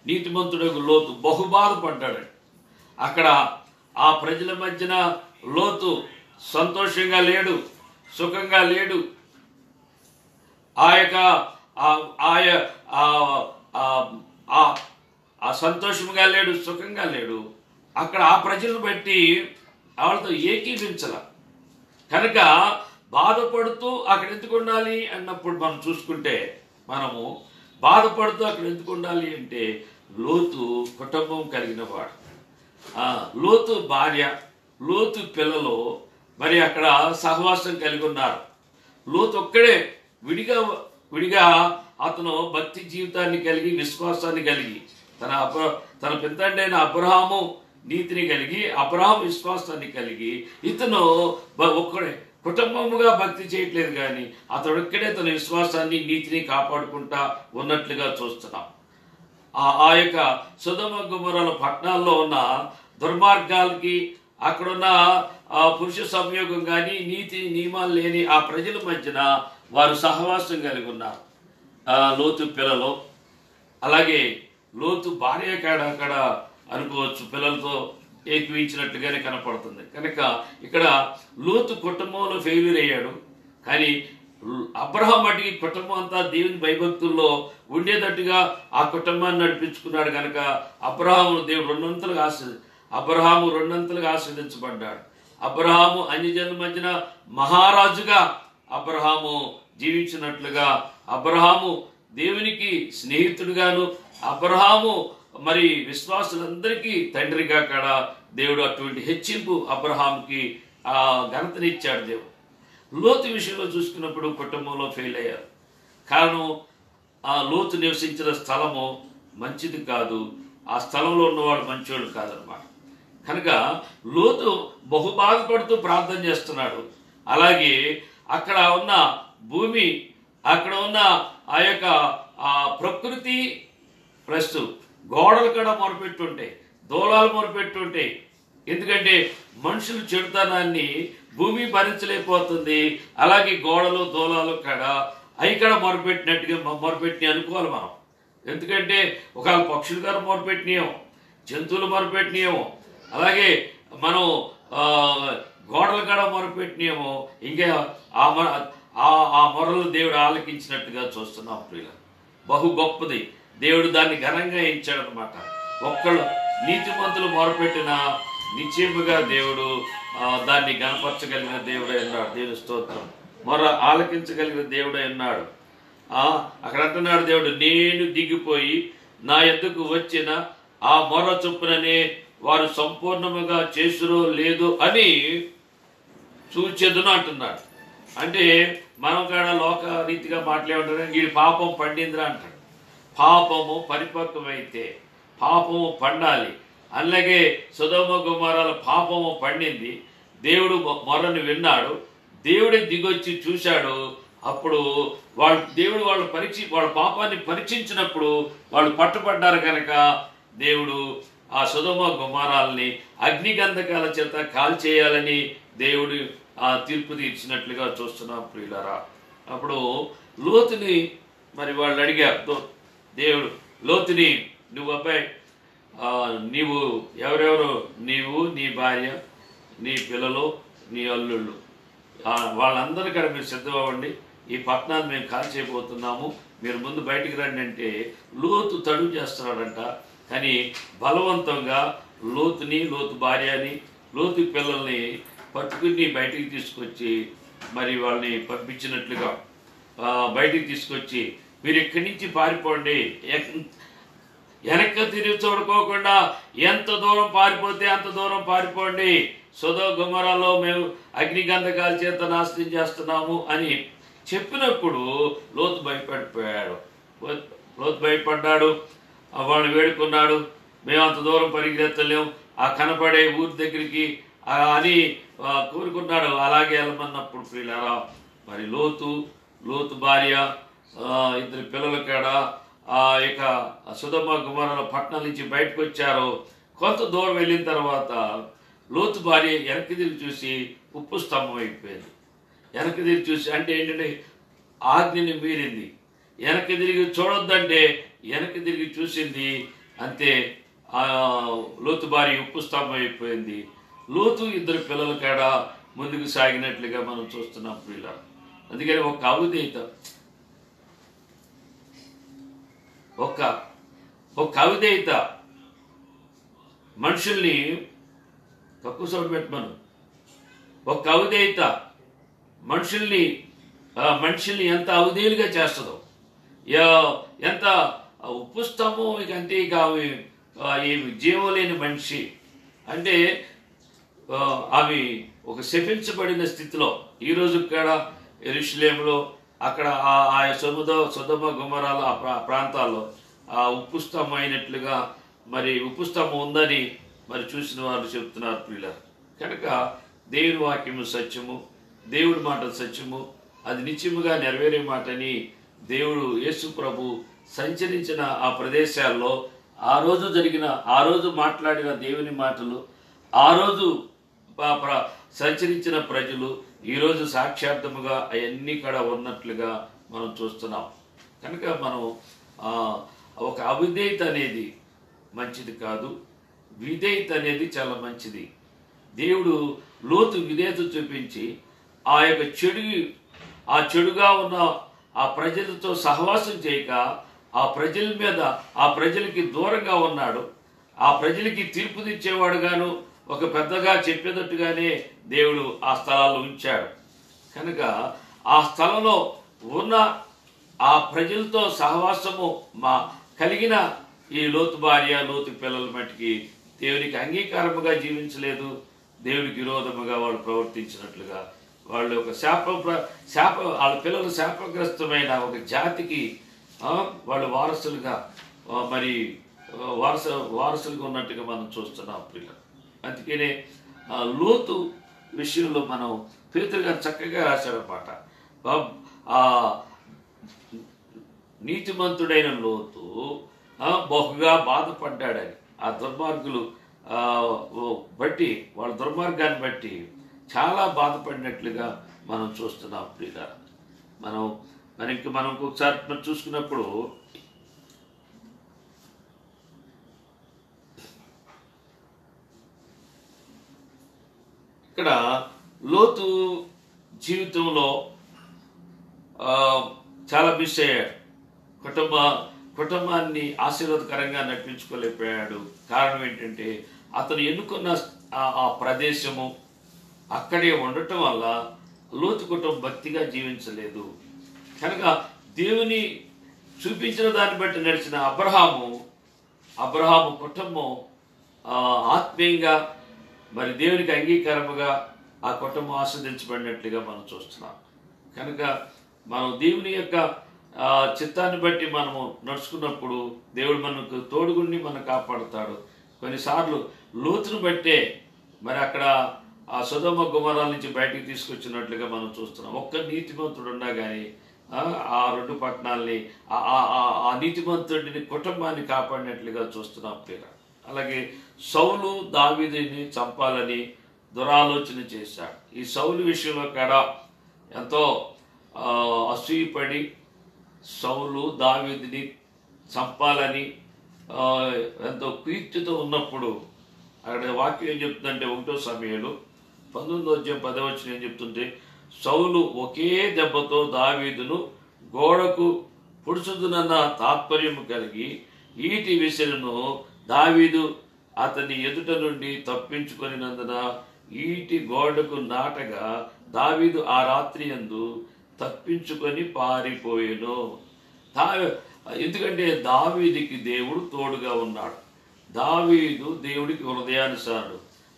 నీతిమంతుడకు లోతు బహు బాధపడ్డాడు. అక్కడ ఆ ప్రజల మధ్యన లోతు సంతోషంగా లేడు, సుఖంగా లేడు. సంతోషంగా లేడు, సుఖంగా లేడు. అక్కడ ఆ ప్రజలను బట్టి వాళ్ళతో ఏకీభించాల కనుక బాధపడుతూ అక్కడ ఎందుకు ఉండాలి అన్నప్పుడు మనం చూసుకుంటే, మనము బాధపడుతూ అక్కడ ఎందుకు ఉండాలి అంటే లోతు కుటుంబం కలిగిన వాడు, లోతు భార్య, లోతు పిల్లలు మరి అక్కడ సహవాసం కలిగి ఉన్నారు. లోతు ఒక్కడే విడిగా అతను భక్తి జీవితాన్ని కలిగి, విశ్వాసాన్ని కలిగి, తన పెద్దండైన అబ్రహాము నీతిని కలిగి, అబ్రహాము విశ్వాసాన్ని కలిగి, ఇతను ఒక్కడే కుటుంబముగా భక్తి చేయట్లేదు, కానీ అతడు ఒక్కడే తన విశ్వాసాన్ని, నీతిని కాపాడుకుంటా ఉన్నట్లుగా చూస్తున్నాం. ఆ యొక్క సొదొమ గొమొర్రాల పట్టణాల్లో ఉన్న దుర్మార్గాలకి, అక్కడున్న పురుష సంయోగం కానీ, నీతి నియమాలు లేని ఆ ప్రజల మధ్యన వారు సహవాసం కలిగి ఉన్నారు. లోతు పిల్లలు, అలాగే లోతు భార్య అక్కడ అనుకోవచ్చు, పిల్లలతో ఏకీవించినట్లుగానే కనపడుతుంది. కనుక ఇక్కడ లోతు కుటుంబంలో ఫెయిల్యూర్ అయ్యాడు, కానీ అబ్రహాం అడిగి కుటుంబం అంతా దేవుని భయభక్తుల్లో ఉండేటట్టుగా ఆ కుటుంబాన్ని నడిపించుకున్నాడు. కనుక అబ్రహాము దేవుడు అబ్రహాము రెండంతలుగా ఆశీర్వదించబడ్డాడు. అబ్రహాము అన్యజనుల మధ్యన మహారాజుగా అబ్రహాము జీవించినట్లుగా, అబ్రహాము దేవునికి స్నేహితుడుగాను, అబ్రహాము మరి విశ్వాసులందరికీ తండ్రిగా కూడా దేవుడు అటువంటి హెచ్చింపు అబ్రహాంకి ఘనతనిచ్చాడు దేవుడు. లోతు విషయంలో చూసుకున్నప్పుడు కుటుంబంలో ఫెయిల్ అయ్యారు. కారణం ఆ లోతు నివసించిన స్థలము మంచిది కాదు, ఆ స్థలంలో ఉన్నవాడు మంచివాడు కాదనమాట. కనుక లోతు బహు బాధపడుతూ ప్రార్థన చేస్తున్నాడు. అలాగే అక్కడ ఉన్న భూమి, అక్కడ ఉన్న ఆ యొక్క ప్రకృతి ప్లస్ గోడలు కూడా మొరపెట్టుంటాయి, దూలాలు మొరపెట్టుంటాయి. ఎందుకంటే మనుషులు చెడుతనాన్ని భూమి భరించలేకపోతుంది. అలాగే గోడలు దూలాలు కూడా అవి కూడా మొరపెట్టిన అనుకోవాలి మనం. ఎందుకంటే ఒకవేళ పక్షులు గారు మొరపెట్టినేమో, జంతువులు మొరపెట్టినేమో, అలాగే మనం గోడలు కూడా మొరపెట్టినేమో, ఇంకా ఆ మొరలు దేవుడు ఆలకించినట్టుగా చూస్తున్నాం ప్రియుల. బహు గొప్పది, దేవుడు దాన్ని ఘనంగా ఇచ్చాడు అనమాట. ఒక్కళ్ళు నీతిమంతులు మొరపెట్టిన నిశ్చయముగా దేవుడు దాన్ని గణపరచగలిగిన దేవుడై ఉన్నాడు. దేవుని స్తోత్రం. మొర ఆలకించగలిగిన దేవుడై ఉన్నాడు. అక్కడ అంటున్నాడు దేవుడు, నేను దిగిపోయి నా ఎద్దుకు వచ్చిన ఆ మొర చొప్పుననే వారు సంపూర్ణముగా చేసురో లేదు అని చూచెదును అంటున్నాడు. అంటే మనం కూడా లోక రీతిగా మాట్లాడుతుంటే వీడి పాపం పండిందిరా అంటాడు. పాపము పరిపక్వమైతే పాపము పండాలి. అలాగే సొదొమ గొమొర్రాల పాపము పండింది. దేవుడు మొరను విన్నాడు, దేవుడే దిగొచ్చి చూశాడు. అప్పుడు దేవుడు వాళ్ళ పాపాన్ని పరీక్షించినప్పుడు వాళ్ళు పట్టుబడ్డారు. కనుక దేవుడు ఆ సొదొమ గొమొర్రాల్ని అగ్నిగంధకాల చేత కాల్చేయాలని దేవుడు తీర్పు తీర్చినట్లుగా చూస్తున్నాం ప్రియులారా. అప్పుడు లోతుని మరి వాళ్ళు అడిగారు, దేవుడు లోతుని, నువ్వు అబ్బాయి నీవు ఎవరెవరు, నీవు, నీ భార్య, నీ పిల్లలు, నీ అల్లుళ్ళు, వాళ్ళందరికీ మీరు సిద్ధం అవ్వండి, ఈ పట్టణాన్ని మేము కాల్చేయబోతున్నాము, మీరు ముందు బయటికి రండి అంటే లోతు తడువు చేస్తున్నాడంట. కానీ బలవంతంగా లోతుని, లోతు భార్యని, లోతు పిల్లల్ని పట్టుకుని బయటికి తీసుకొచ్చి మరి వాళ్ళని పంపించినట్లుగా బయటికి తీసుకొచ్చి మీరు ఇక్కడి నుంచి పారిపోండి, వెనక్కి తిరిగి చూడుకోకుండా ఎంత దూరం పారిపోతే అంత దూరం పారిపోండి, సొదొమ గొమొర్రాలో మేము అగ్నిగంధకాల చేత నాశనం చేస్తున్నాము అని చెప్పినప్పుడు లోతు భయపడిపోయాడు. లోతు భయపడ్డాడు, వాళ్ళని వేడుకున్నాడు, మేము అంత దూరం పరిగెత్తలేము, ఆ కనపడే ఊరి దగ్గరికి అని కోరుకున్నాడు. అలాగే వెళ్ళమన్నప్పుడు ప్రియులారా, మరి లోతు భార్య, ఇద్దరు పిల్లల కాడ ఇక సొదొమ గొమొర్రా పట్టణం నుంచి బయటకు వచ్చారు. కొంత దూరం వెళ్ళిన తర్వాత లోతు భార్య వెనక్కి తిరిగి చూసి ఉప్పు స్తంభం అయిపోయింది. వెనక్కి తిరిగి చూసి అంటే ఏంటంటే ఆజ్ఞని మీరింది. వెనక్కి తిరిగి చూడొద్దంటే వెనక్కి తిరిగి చూసింది, అంతే. లోతు భార్య ఉప్పు స్తంభం అయిపోయింది. లోతు ఇద్దరు పిల్లల కాడ ముందుకు సాగినట్లుగా మనం చూస్తున్నాం ప్రియులారా. అందుకని ఒక అవిధేయత, ఒక అవిధేయత మనుషుల్ని తక్కువ సౌండ్ పెట్టమను. ఒక అవిధేయత మనుషుల్ని ఎంత అవిధేయులుగా చేస్తుందో, ఎంత ఉప్పు స్తంభం అంటే ఇక ఈ జీవం లేని మనిషి అంటే అవి ఒక శపించబడిన స్థితిలో ఈరోజు ఇక్కడ యెరూషలేములో అక్కడ ఆ సొదొమ గొమొర్రాలో ఆ ప్రాంతాల్లో ఆ ఉప్పు స్తంభం అయినట్లుగా మరి ఉప్పు స్తంభం ఉందని మరి చూసిన వారు చెప్తున్నారు ప్రియులారా. కనుక దేవుని వాక్యము సత్యము, దేవుడి మాట సత్యము, అది నిత్యముగా నెరవేరే మాటని దేవుడు యేసు ప్రభు సంచరించిన ఆ ప్రదేశాల్లో ఆ రోజు మాట్లాడిన దేవుని మాటలు, ఆ రోజు సంచరించిన ప్రజలు ఈరోజు సాక్షార్థముగా అవన్నీ కూడా ఉన్నట్లుగా మనం చూస్తున్నాం. కనుక మనం ఒక అవిధేయత అనేది మంచిది కాదు, విధేయత అనేది చాలా మంచిది. దేవుడు లోతు విధేయత చూపించి ఆ యొక్క చెడుగా ఉన్న ఆ ప్రజలతో సహవాసం చేయక ఆ ప్రజల మీద, ఆ ప్రజలకి దూరంగా ఉన్నాడు. ఆ ప్రజలకి తీర్పు తెచ్చేవాడుగాను, ఒక పెద్దగా చెప్పేటట్టుగానే దేవుడు ఆ స్థలాల్లో ఉంచాడు. కనుక ఆ స్థలంలో ఉన్న ఆ ప్రజలతో సహవాసము కలిగిన ఈ లోతు భార్య, లోతు పిల్లల మట్టికి దేవునికి అంగీకారముగా జీవించలేదు. దేవునికి విరోధముగా వాళ్ళు ప్రవర్తించినట్లుగా వాళ్ళు ఒక వాళ్ళ పిల్లలు శాపగ్రస్తమైన ఒక జాతికి వాళ్ళు వారసులుగా మరి వారసులుగా ఉన్నట్టుగా మనం చూస్తున్నాం పిల్లలు. అందుకనే లోతు విషయంలో మనం పేతురు గారు చక్కగా రాశాడనమాట. నీతిమంతుడైన లోతు బహుగా బాధపడ్డాడని, ఆ దుర్మార్గులు బట్టి, వాళ్ళ దుర్మార్గాన్ని బట్టి చాలా బాధపడినట్లుగా మనం చూస్తున్నాం ప్రియులారా. మనం ఒకసారి చూసుకున్నప్పుడు ఇక్కడ లోతు జీవితంలో చాలా మిస్ అయ్యాడు. కుటుంబాన్ని ఆశీర్వాదకరంగా నడిపించుకోలేకపోయాడు. కారణం ఏంటంటే అతను ఎన్నుకున్న ఆ ప్రదేశము అక్కడే ఉండటం వల్ల లోతు కుటుంబం భక్తిగా జీవించలేదు. కనుక దేవుని చూపించిన దాన్ని బట్టి నడిచిన అబ్రహాము కుటుంబం ఆత్మీయంగా మరి దేవునికి అంగీకారముగా ఆ కుటుంబం ఆస్వాదించబడినట్లుగా మనం చూస్తున్నాం. కనుక మనం దేవుని యొక్క చిత్తాన్ని బట్టి మనము నడుచుకున్నప్పుడు దేవుడు మనకు తోడుగుండి మనం కాపాడుతాడు. కొన్నిసార్లు లోతును బట్టే మరి అక్కడ ఆ సొదొమ గొమొర్రా నుంచి బయటికి తీసుకొచ్చినట్లుగా మనం చూస్తున్నాం. ఒక్క నీతిమంతుడు ఉన్నా కానీ ఆ రెండు పట్టణాలని ఆ నీతిమంతుడిని కుటుంబాన్ని కాపాడినట్లుగా చూస్తున్నాం ప్రియుల. అలాగే సౌలు దావీదుని చంపాలని దురాలోచన చేశాడు. ఈ సౌలు విషయంలో కూడా ఎంతో అసూయపడి సౌలు దావీదుని చంపాలని ఎంతో కీర్తితో ఉన్నప్పుడు అక్కడ వాక్యం ఏం చెప్తుందంటే 1 సమూయేలు 19:10 ఏం చెప్తుంటే, సౌలు ఒకే దెబ్బతో దావీదును గోడకు పుడుచుదునన్న తాత్పర్యం కలిగి ఈటి విసిరును దావీదు అతని ఎదుట నుండి తప్పించుకొనినందున ఈటి గోడకు నాటగా దావీదు ఆ రాత్రి యందు తప్పించుకొని పారిపోయెను. ఎందుకంటే దావీదుకి దేవుడు తోడుగా ఉన్నాడు. దావీదు దేవుడికి హృదయానుసారుడు.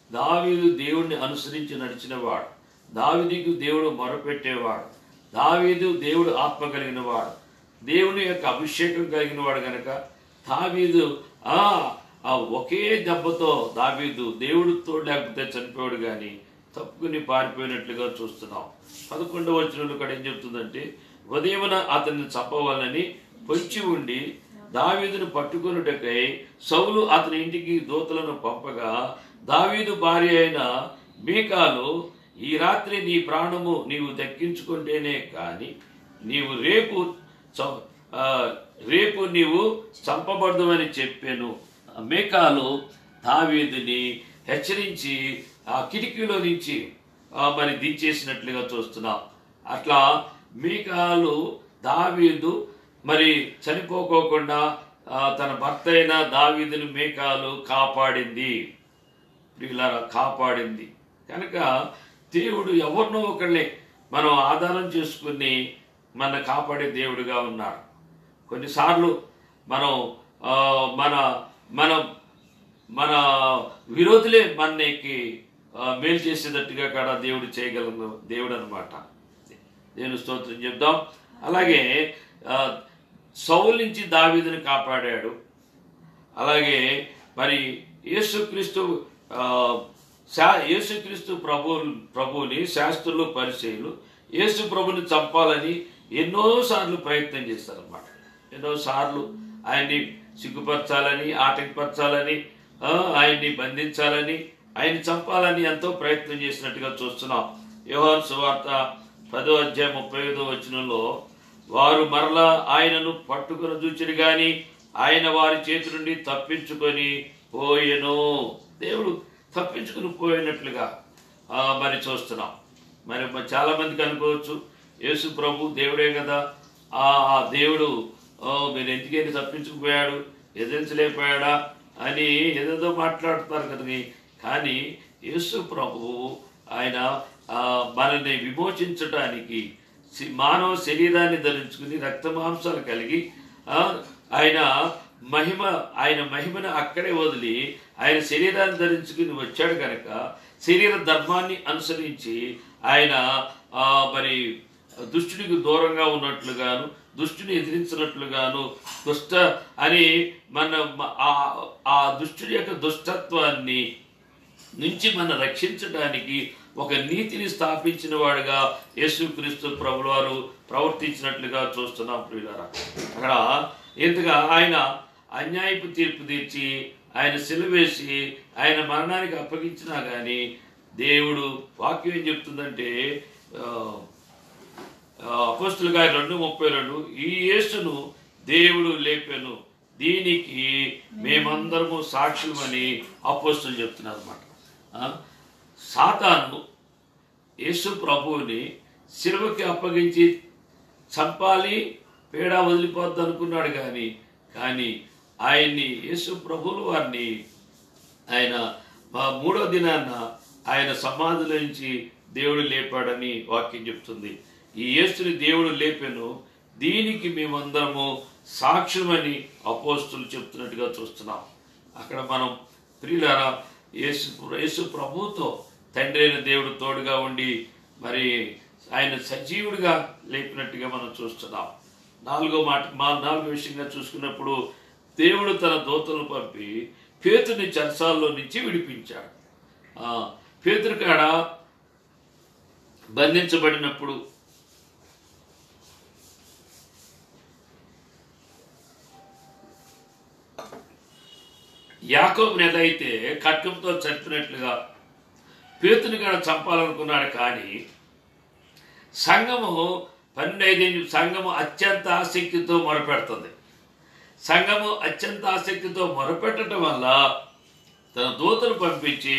దావీదు దేవుడిని అనుసరించి నడిచినవాడు. దావీదుకు దేవుడు మొరపెట్టేవాడు. దావీదు దేవుడు ఆత్మ కలిగిన వాడు, దేవుని యొక్క అభిషేకం కలిగిన వాడు కనుక దావీదు ఒకే దెబ్బతో దావీదు దేవుడు తోడు లేకపోతే చనిపోయాడు, కానీ తప్పుకుని పారిపోయినట్లుగా చూస్తున్నాం. 11వ వచనంలో కూడా ఏం చెప్తుందంటే, ఉదయమున అతన్ని చంపవాలని పొంచి ఉండి దావీదును పట్టుకొనుటకై సౌలు అతని ఇంటికి దూతలను పంపగా దావీదు భార్య అయిన మీకాలు, ఈ రాత్రి నీ ప్రాణము నీవు దక్కించుకుంటేనే కానీ నీవు రేపు నీవు చంపబడదువని చెప్పాను. మీకాలు దావీదుని హెచ్చరించి ఆ కిటికీలో నుంచి మరి దించేసినట్లుగా చూస్తున్నాం. అట్లా మీకాలు దావీదు మరి చనిపోకోకుండా తన భర్త అయిన దావీదుని మీకాలు కాపాడింది. కాపాడింది కనుక దేవుడు ఎవరినో ఒకళ్ళే మనం ఆధారం చేసుకుని మన కాపాడే దేవుడుగా ఉన్నాడు. కొన్నిసార్లు మనం మన మన మన విరోధులే మనకి మేలు చేసేటట్టుగా కూడా దేవుడు చేయగలను దేవుడు అనమాట. దేవుని స్తోత్రం చెప్దాం. అలాగే సౌలు నుంచి దావీదుని కాపాడాడు. అలాగే మరి యేసుక్రీస్తు ప్రభువుని శాస్త్రులు పరిచయులు యేసు ప్రభుని చంపాలని ఎన్నోసార్లు ప్రయత్నం చేస్తారన్నమాట. ఎన్నోసార్లు ఆయన్ని సిగ్గుపరచాలని, ఆటంకపరచాలని, ఆయన్ని బంధించాలని, ఆయన చంపాలని ఎంతో ప్రయత్నం చేసినట్టుగా చూస్తున్నాం. యోహాను సువార్త 10:35 వారు మరలా ఆయనను పట్టుకుని చూచిరు గాని ఆయన వారి చేతి నుండి తప్పించుకొని పోయెను. దేవుడు తప్పించుకుని పోయినట్లుగా మరి చూస్తున్నాం. మరి చాలా మందికి అనుకోవచ్చు, యేసు ప్రభు దేవుడే కదా, ఆ దేవుడు మీరు ఎందుకని తప్పించుకుపోయాడు, ఎదిరించలేకపోయాడా అని ఏదేదో మాట్లాడుతున్నారు కదా. కానీ యేసు ప్రభువు ఆయన మనల్ని విమోచించడానికి మానవ శరీరాన్ని ధరించుకుని రక్త మాంసాలు కలిగి ఆయన మహిమను అక్కడే వదిలి ఆయన శరీరాన్ని ధరించుకుని వచ్చాడు కనుక శరీర ధర్మాన్ని అనుసరించి ఆయన మరి దుష్టుడికి దూరంగా ఉన్నట్లుగాను, దుష్టుని ఎదిరించినట్లుగాను, ఆ దుష్టుడి యొక్క దుష్టత్వాన్ని నుంచి మనం రక్షించడానికి ఒక నీతిని స్థాపించిన వాడుగా యేసుక్రీస్తు ప్రభుల వారు ప్రవర్తించినట్లుగా చూస్తున్నాం. ప్రియులారా, అక్కడ ఎంతగా ఆయన అన్యాయపు తీర్పు తీర్చి ఆయన సిలువేసి ఆయన మరణానికి అప్పగించినా కానీ దేవుడు వాక్యం ఏం చెప్తుందంటే, అపోస్తులుగా 2:32 ఈ యేసును దేవుడు లేపెను, దీనికి మేమందరము సాక్షులమని అపోస్తులు చెప్తున్నారు అన్నమాట. సాతాను యేసు ప్రభువుని సిలువకి అప్పగించి చంపాలి, పేడ వదిలిపోద్ది అనుకున్నాడు. కానీ ఆయన్ని యేసు ప్రభువుల వారిని ఆయన 3వ దినాన్న ఆయన సమాధిలో నుంచి దేవుడు లేపాడని వాక్యం చెప్తుంది. ఈ యేసుని దేవుడు లేపెను, దీనికి మేమందరము సాక్ష్యమని అపోస్తులు చెప్తున్నట్టుగా చూస్తున్నాం. అక్కడ మనం ప్రియులారా యేసు ప్రభువుతో తండ్రి అయిన దేవుడు తోడుగా ఉండి మరి ఆయన సజీవుడిగా లేపినట్టుగా మనం చూస్తున్నాం. నాలుగో విషయంగా చూసుకున్నప్పుడు దేవుడు తన దూతలను పంపి పేతుని చెరసాల్లో నుంచి విడిపించాడు. పేతురు కాడ బంధించబడినప్పుడు యాకోబుని ఏదైతే ఖడ్గంతో చంపినట్లుగా పేతుని కాడ చంపాలనుకున్నాడు. కానీ సంఘము 12 సంఘము అత్యంత ఆసక్తితో మొరపెడుతుంది. సంఘము అత్యంత ఆసక్తితో మొరపెట్టడం వల్ల తన దూతలు పంపించి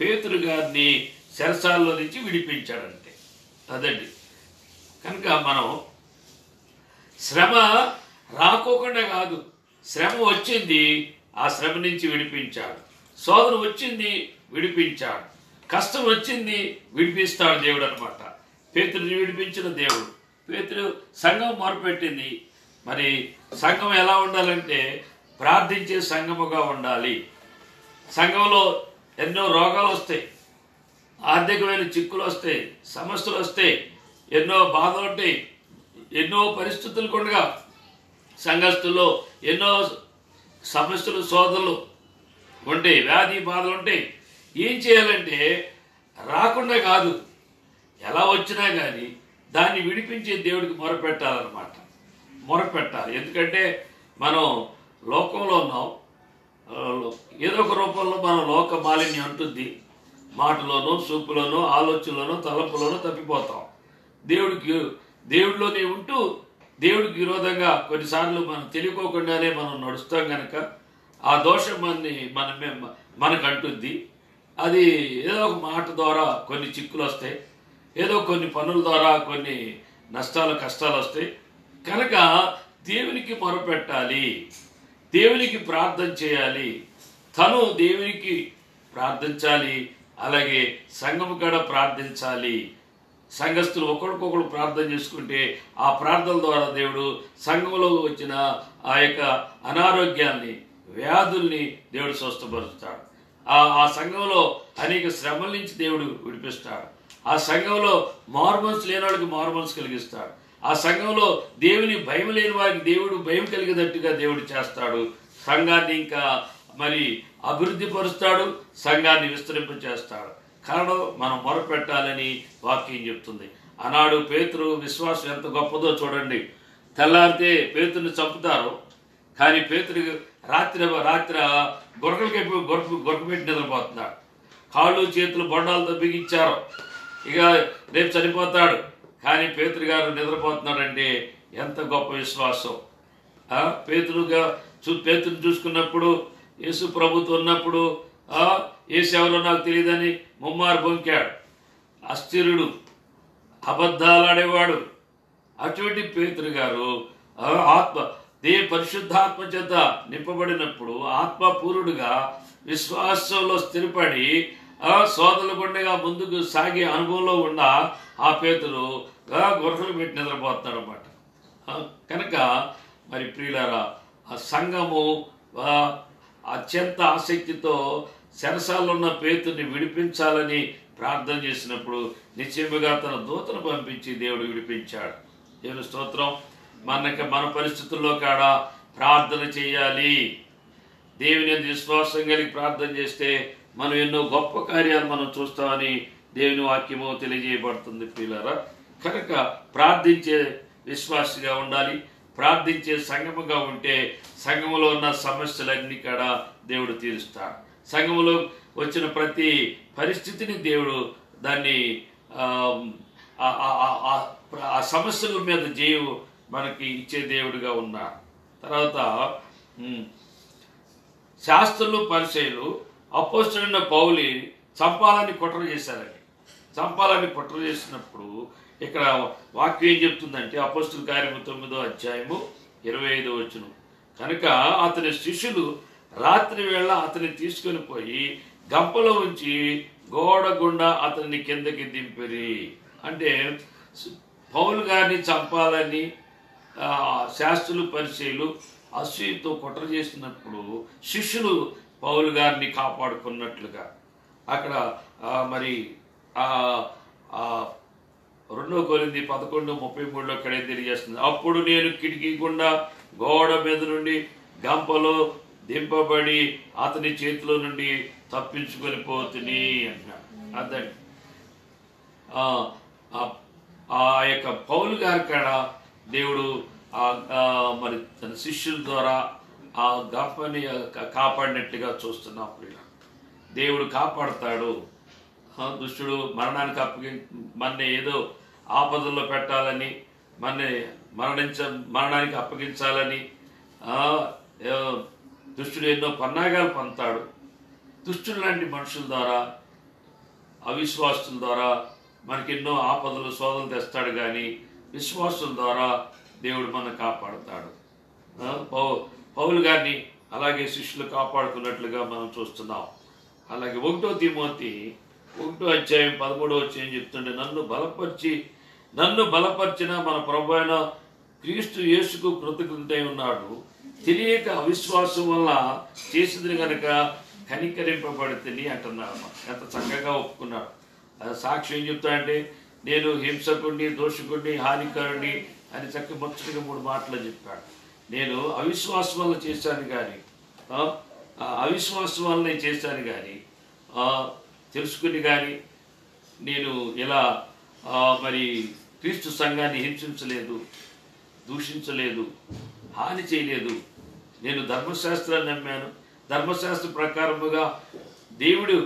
పేతురు గారిని చెరసాలలో నుంచి విడిపించాడంటే అదండి. కనుక మనం శ్రమ రాకోకుండా కాదు, శ్రమ వచ్చింది, ఆ శ్రమ నుంచి విడిపించాడు. శోధన వచ్చింది, విడిపించాడు. కష్టం వచ్చింది, విడిపిస్తాడు దేవుడు అనమాట. పేతురుని విడిపించిన దేవుడు. పేతురు సంఘం మొరపెట్టింది. మరి సంఘం ఎలా ఉండాలంటే ప్రార్థించే సంఘముగా ఉండాలి. సంఘంలో ఎన్నో రోగాలు వస్తాయి, ఆర్థికమైన చిక్కులు వస్తాయి, సమస్యలు వస్తాయి, ఎన్నో బాధలు ఉంటాయి, ఎన్నో పరిస్థితులు కూడా సంఘస్థుల్లో ఎన్నో సమస్యలు శోధనలు ఉంటాయి, వ్యాధి బాధలు ఉంటాయి. ఏం చేయాలంటే రాకుండా కాదు, ఎలా వచ్చినా కానీ దాన్ని విడిపించే దేవుడికి మొరపెట్టాలన్నమాట. మొరపెట్టాలి. ఎందుకంటే మనం లోకంలో ఉన్నాం, ఏదో ఒక రూపంలో మనం లోక మాలిన్యం అంటుంది. మాటలోనూ, చూపులోనూ, ఆలోచనలోనూ, తలంపులోనూ తప్పిపోతాం. దేవుడిలోనే ఉంటూ దేవుడికి విరోధంగా కొన్నిసార్లు మనం తెలియకోకుండానే మనం నడుస్తాం కనుక ఆ దోషం మనకు అంటుంది. అది ఏదో ఒక మాట ద్వారా కొన్ని చిక్కులు వస్తాయి, ఏదో కొన్ని పనుల ద్వారా కొన్ని నష్టాలు కష్టాలు వస్తాయి. కనుక దేవునికి మొరపెట్టాలి, దేవునికి ప్రార్థన చేయాలి, తను దేవునికి ప్రార్థించాలి, అలాగే సంఘము కూడా ప్రార్థించాలి. సంఘస్థులు ఒకరికొకరు ప్రార్థన చేసుకుంటే ఆ ప్రార్థన ద్వారా దేవుడు సంఘంలో వచ్చిన ఆ యొక్క అనారోగ్యాన్ని, వ్యాధుల్ని దేవుడు స్వస్థపరుస్తాడు. ఆ సంఘంలో అనేక శ్రమల నుంచి దేవుడు విడిపిస్తాడు. ఆ సంఘంలో మార్మల్స్ లేని వాళ్ళకి మార్మల్స్ కలిగిస్తాడు. ఆ సంఘంలో దేవుని భయం లేని వారికి దేవుడు భయం కలిగేటట్టుగా దేవుడు చేస్తాడు. సంఘాన్ని ఇంకా మరి అభివృద్ధి పరుస్తాడు, సంఘాన్ని విస్తరింప చేస్తాడు. కారణం మనం మొరపెట్టాలని వాక్యం చెప్తుంది. ఆనాడు పేతురు విశ్వాసం ఎంత గొప్పదో చూడండి. తెల్లారితే పేతురుని చంపుతారు, కానీ పేతురు రాత్రి గొరకపెట్టి నిద్రపోతున్నాడు. కాళ్ళు చేతులు బొండాలతో బిగించారు, ఇక రేపు చనిపోతాడు, కానీ పేతురు గారు నిద్రపోతున్నాడంటే ఎంత గొప్ప విశ్వాసం. పేతురుని చూసుకున్నప్పుడు, యేసు ప్రభుతో ఉన్నప్పుడు యేసు ఎవరో నాకు తెలియదని ముమ్మారు బొంకాడు. అస్థిరుడు, అబద్ధాలాడేవాడు. అటువంటి పేతురు గారు పరిశుద్ధాత్మ చేత నింపబడినప్పుడు ఆత్మపూర్ణుడుగా విశ్వాసంలో స్థిరపడి సోదరుల గుండెగా ముందుకు సాగే అనుభవంలో ఉన్న ఆ పేతురు గొర్రెలు పెట్టి నిద్రపోతున్నాడు అన్నమాట. కనుక మరి ప్రియులారా, ఆ సంఘము అత్యంత ఆసక్తితో చెరసాలలో ఉన్న పేతుర్ని విడిపించాలని ప్రార్థన చేసినప్పుడు నిశ్చయముగా తన దూతను పంపించి దేవుడు విడిపించాడు. దేవుని స్తోత్రం. మన పరిస్థితుల్లో కాడ ప్రార్థన చేయాలి. దేవుని విశ్వాసం కలిగి ప్రార్థన చేస్తే మనం ఎన్నో గొప్ప కార్యాలు మనం చూస్తామని దేవుని వాక్యము తెలియజేయబడుతుంది ప్రియులారా. కనుక ప్రార్థించే విశ్వాసిగా ఉండాలి. ప్రార్థించే సంఘముగా ఉంటే సంఘములో ఉన్న సమస్యలన్నీ కాడ దేవుడు తీరుస్తాడు. సంఘములో వచ్చిన ప్రతి పరిస్థితిని దేవుడు దాన్ని ఆ సమస్యల మీద జయం మనకి ఇచ్చే దేవుడిగా ఉన్నాడు. తర్వాత శాస్త్రులు పరిచయులు అపోస్తలుడైన పౌలు చంపాలని కుట్ర చేశారని. చంపాలని కుట్ర చేసినప్పుడు ఇక్కడ వాక్యం ఏం చెప్తుందంటే అపోస్తలుల కార్యము 9వ అధ్యాయము 25వ వచనం. కనుక అతని శిష్యులు రాత్రి వేళ అతన్ని తీసుకొని పోయి గంపలో ఉంచి గోడ గుండా అతన్ని కిందకి దింపిరి. అంటే పౌలు గారిని చంపాలని శాస్త్రులు పరిచయులు అసూయతో కుట్ర చేసినప్పుడు శిష్యులు పౌలు గారిని కాపాడుకున్నట్లుగా అక్కడ మరి 2 కొరింథీ 11:33 ఇక్కడే తెలియజేస్తుంది. అప్పుడు నేను కిటికీ గుండా గోడ మీద నుండి గంపలో దింపబడి అతని చేతిలో నుండి తప్పించుకొని పోతుని అంటున్నాడు. అదండి ఆ యొక్క పౌలు గారి కాడ దేవుడు మరి తన శిష్యుల ద్వారా ఆ గంపని కాపాడినట్టుగా చూస్తున్నాం. దేవుడు కాపాడతాడు. దుష్టుడు మరణానికి మన ఏదో ఆపదల్లో పెట్టాలని, మరణానికి అప్పగించాలని దుష్టుడు ఎన్నో పన్నాగాలు పంతాడు. దుష్టుడు లాంటి మనుషుల ద్వారా, అవిశ్వాసుల ద్వారా మనకెన్నో ఆపదలు శోధనలు తెస్తాడు. కానీ విశ్వాసుల ద్వారా దేవుడు మనం కాపాడుతాడు. పౌలు గారిని అలాగే శిష్యులు కాపాడుకున్నట్లుగా మనం చూస్తున్నాం. అలాగే 1 తిమోతి 1 అధ్యాయం 13 ఏం చెప్తుంటే, నన్ను బలపరిచిన మన ప్రభు అయిన క్రీస్తు యేసుకు కృతజ్ఞుడై ఉన్నాడు. తెలియక అవిశ్వాసం వల్ల చేసింది కనుక కనికరింపబడితే అంటున్నాడు. ఎంత చక్కగా ఒప్పుకున్నాడు. సాక్షి ఏం చెప్తాడంటే, నేను హింసకుడిని, దోషకుడిని, హానికరుడిని అని చక్కగా ముచ్చటగా 3 మాటలు చెప్పాడు. నేను అవిశ్వాసం వల్ల చేశాను కానీ తెలుసుకుని కానీ నేను ఇలా మరి క్రీస్తు సంఘాన్ని హింసించలేదు, దూషించలేదు, హాని చేయలేదు. నేను ధర్మశాస్త్రాన్ని నమ్మాను. ధర్మశాస్త్ర ప్రకారముగా దేవుడు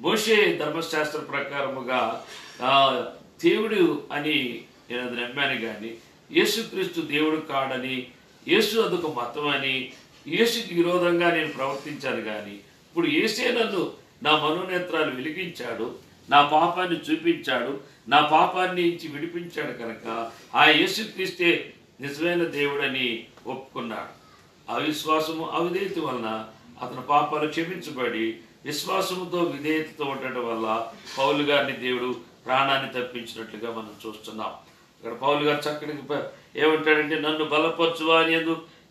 మోషే ధర్మశాస్త్ర ప్రకారముగా దేవుడు అని నేను అది నమ్మాను. కానీ యేసుక్రీస్తు దేవుడు కాడని, యేసు అదొక మతం అని, యేసుకి విరోధంగా నేను ప్రవర్తించాను. కానీ ఇప్పుడు యేసే నన్ను నా మనోనేత్రాలు వెలిగించాడు, నా పాపాన్ని చూపించాడు, నా పాపాన్ని నుంచి విడిపించాడు కనుక ఆ యేసుక్రీస్తే నిజమైన దేవుడని ఒప్పుకున్నాడు. అవిశ్వాసము అవిధేయత వలన అతని పాపాలు క్షమించబడి విశ్వాసముతో విధేయతతో ఉండటం వల్ల పౌలు గారిని దేవుడు ప్రాణాన్ని తప్పించినట్లుగా మనం చూస్తున్నాం. ఇక్కడ పౌలు గారు చక్కటి ఏమంటాడంటే, నన్ను బలపరచువా అని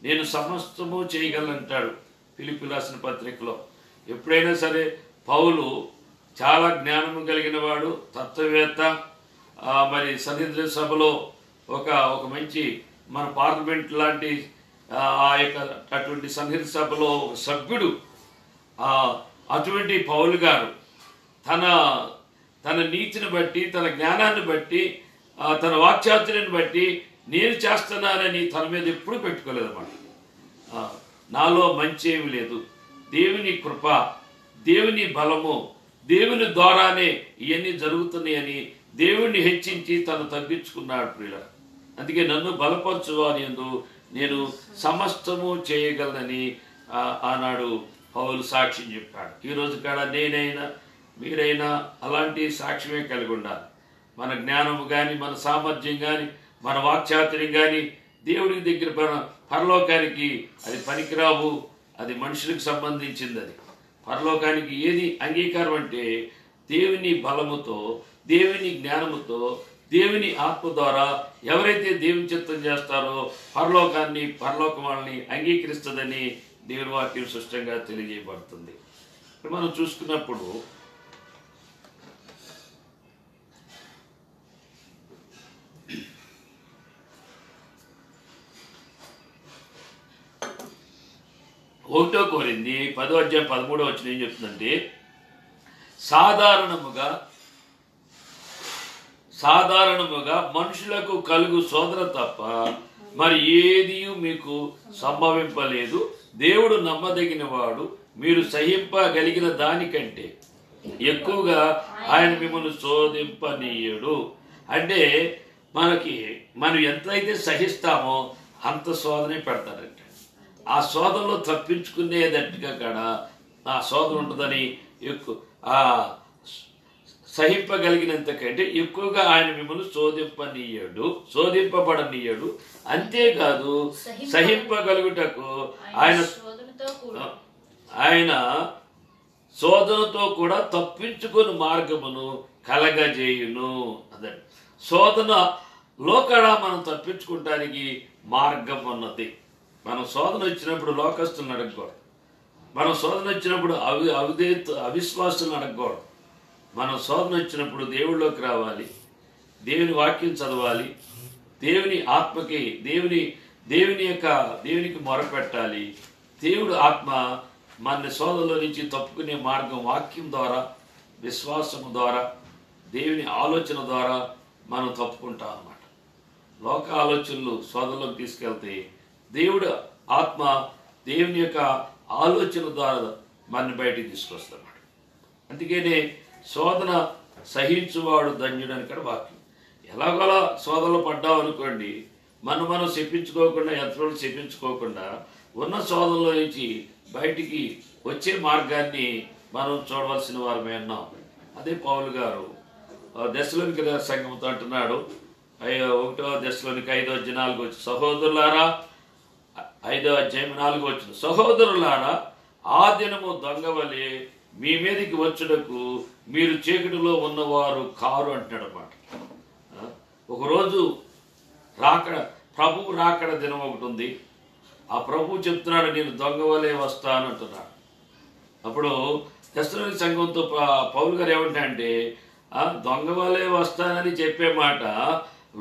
నేను సమస్తము చేయగలంటాడు ఫిలిప్పీయులకు రాసిన పత్రికలో. ఎప్పుడైనా సరే పౌలు చాలా జ్ఞానము కలిగిన వాడు, తత్వవేత్త. మరి సన్నిధి సభలో ఒక మంచి మన పార్లమెంట్ లాంటి అటువంటి సన్నిధి సభలో ఒక సభ్యుడు. అటువంటి పౌలు గారు తన నీతిని బట్టి, తన జ్ఞానాన్ని బట్టి, తన వాక్చాతుర్యాన్ని బట్టి నేను చేస్తున్నానని తన మీద ఎప్పుడు పెట్టుకోలేదన్నమాట. నాలో మంచి ఏమి లేదు, దేవుని కృప, దేవుని బలము, దేవుని ద్వారానే ఇవన్నీ జరుగుతున్నాయని దేవుణ్ణి హెచ్చించి తను తగ్గించుకున్నాడు ప్రియుల. అందుకే నన్ను బలపరచువని నేను సమస్తము చేయగలనని ఆనాడు పౌలు సాక్ష్యం చెప్పాడు. ఈరోజు కాడ నేనైనా మీరైనా అలాంటి సాక్ష్యమే కలిగి ఉండాలి. మన జ్ఞానము కానీ, మన సామర్థ్యం కానీ, మన వాక్చాతుర్యం కానీ దేవుడికి దగ్గర పరలోకానికి అది పనికిరావు. అది మనుషులకు సంబంధించింది. అది పరలోకానికి ఏది అంగీకారం అంటే దేవుని బలముతో, దేవుని జ్ఞానముతో, దేవుని ఆత్మ ద్వారా ఎవరైతే దేవుని చిత్తం చేస్తారో పరలోకం వాళ్ళని అంగీకరిస్తుందని దేవుని వాక్యం స్పష్టంగా తెలియజేయబడుతుంది. మనం చూసుకున్నప్పుడు ఒకటో కోరింది 10వ అధ్యాయం 13వ వచనం ఏం చెప్తుందంటే, సాధారణముగా మనుషులకు కలుగు శోధన తప్ప మరి ఏది మీకు సంభవింపలేదు. దేవుడు నమ్మదగిన వాడు, మీరు సహింపగలిగిన దానికంటే ఎక్కువగా ఆయన మిమ్మల్ని శోధింపనీయడు. అంటే మనం ఎంతైతే సహిస్తామో అంత శోధనే పెడతారంట. ఆ శోధనలో తప్పించుకునేటట్టుగా కూడా ఆ శోధన ఉంటుందని సహింపగలిగినంత కంటే ఎక్కువగా ఆయన మిమ్మల్ని శోధింపబడనీయడు. అంతేకాదు సహింపగలుగుటకు ఆయన శోధనతో కూడా తప్పించుకుని మార్గమును కలగజేయును. అదే శోధనలో కూడా మనం తప్పించుకుంటానికి మార్గం ఉన్నది. మనం శోధన వచ్చినప్పుడు లోకస్తులను అడగకూడదు. మనం శోధన వచ్చినప్పుడు అవిశ్వాసులను అడగకూడదు. మనం శోధన వచ్చినప్పుడు దేవుళ్ళలోకి రావాలి, దేవుని వాక్యం చదవాలి, దేవుని ఆత్మకి దేవునికి మొరపెట్టాలి. దేవుడు ఆత్మ మన శోధనలో నుంచి తప్పుకునే మార్గం వాక్యం ద్వారా, విశ్వాసము ద్వారా, దేవుని ఆలోచన ద్వారా మనం తప్పుకుంటాం అన్నమాట. లోక ఆలోచనలు శోధనలోకి తీసుకెళ్తే దేవుడు ఆత్మ దేవుని యొక్క ఆలోచన ద్వారా మన బయటికి తీసుకొస్తాడు. అందుకనే శోధన సహించువాడు ధన్యుడు అని కూడా వాక్యం. ఎలాగోలా శోధనలు పడ్డావు అనుకోండి, మనం చెప్పించుకోకుండా ఎంతలో చెప్పించుకోకుండా ఉన్న శోధనలో నుంచి బయటికి వచ్చే మార్గాన్ని మనం చూడవలసిన వారమే ఉన్నాం. అదే పౌలు గారు దశలోనికి సంఘంతో అంటున్నాడు, 1వ దశలోనికి 5వ అధ్యాయం 4వ వచనం, సహోదరులారా, 5వ అధ్యాయం 4వ వచనం, సహోదరులారా, ఆ దినము దొంగ వలె మీ మీదకి వచ్చుటకు మీరు చీకటిలో ఉన్నవారు కారు అంటున్నాడు అన్నమాట. ఒకరోజు ప్రభువు రాకడ దినం ఒకటి ఉంది. ఆ ప్రభువు చెప్తున్నాడు, నేను దొంగ వలె వస్తాను అంటున్నాడు. అప్పుడు దశలోని సంఘంతో పౌలు గారు ఏమంటే, దొంగ వలె వస్తానని చెప్పే మాట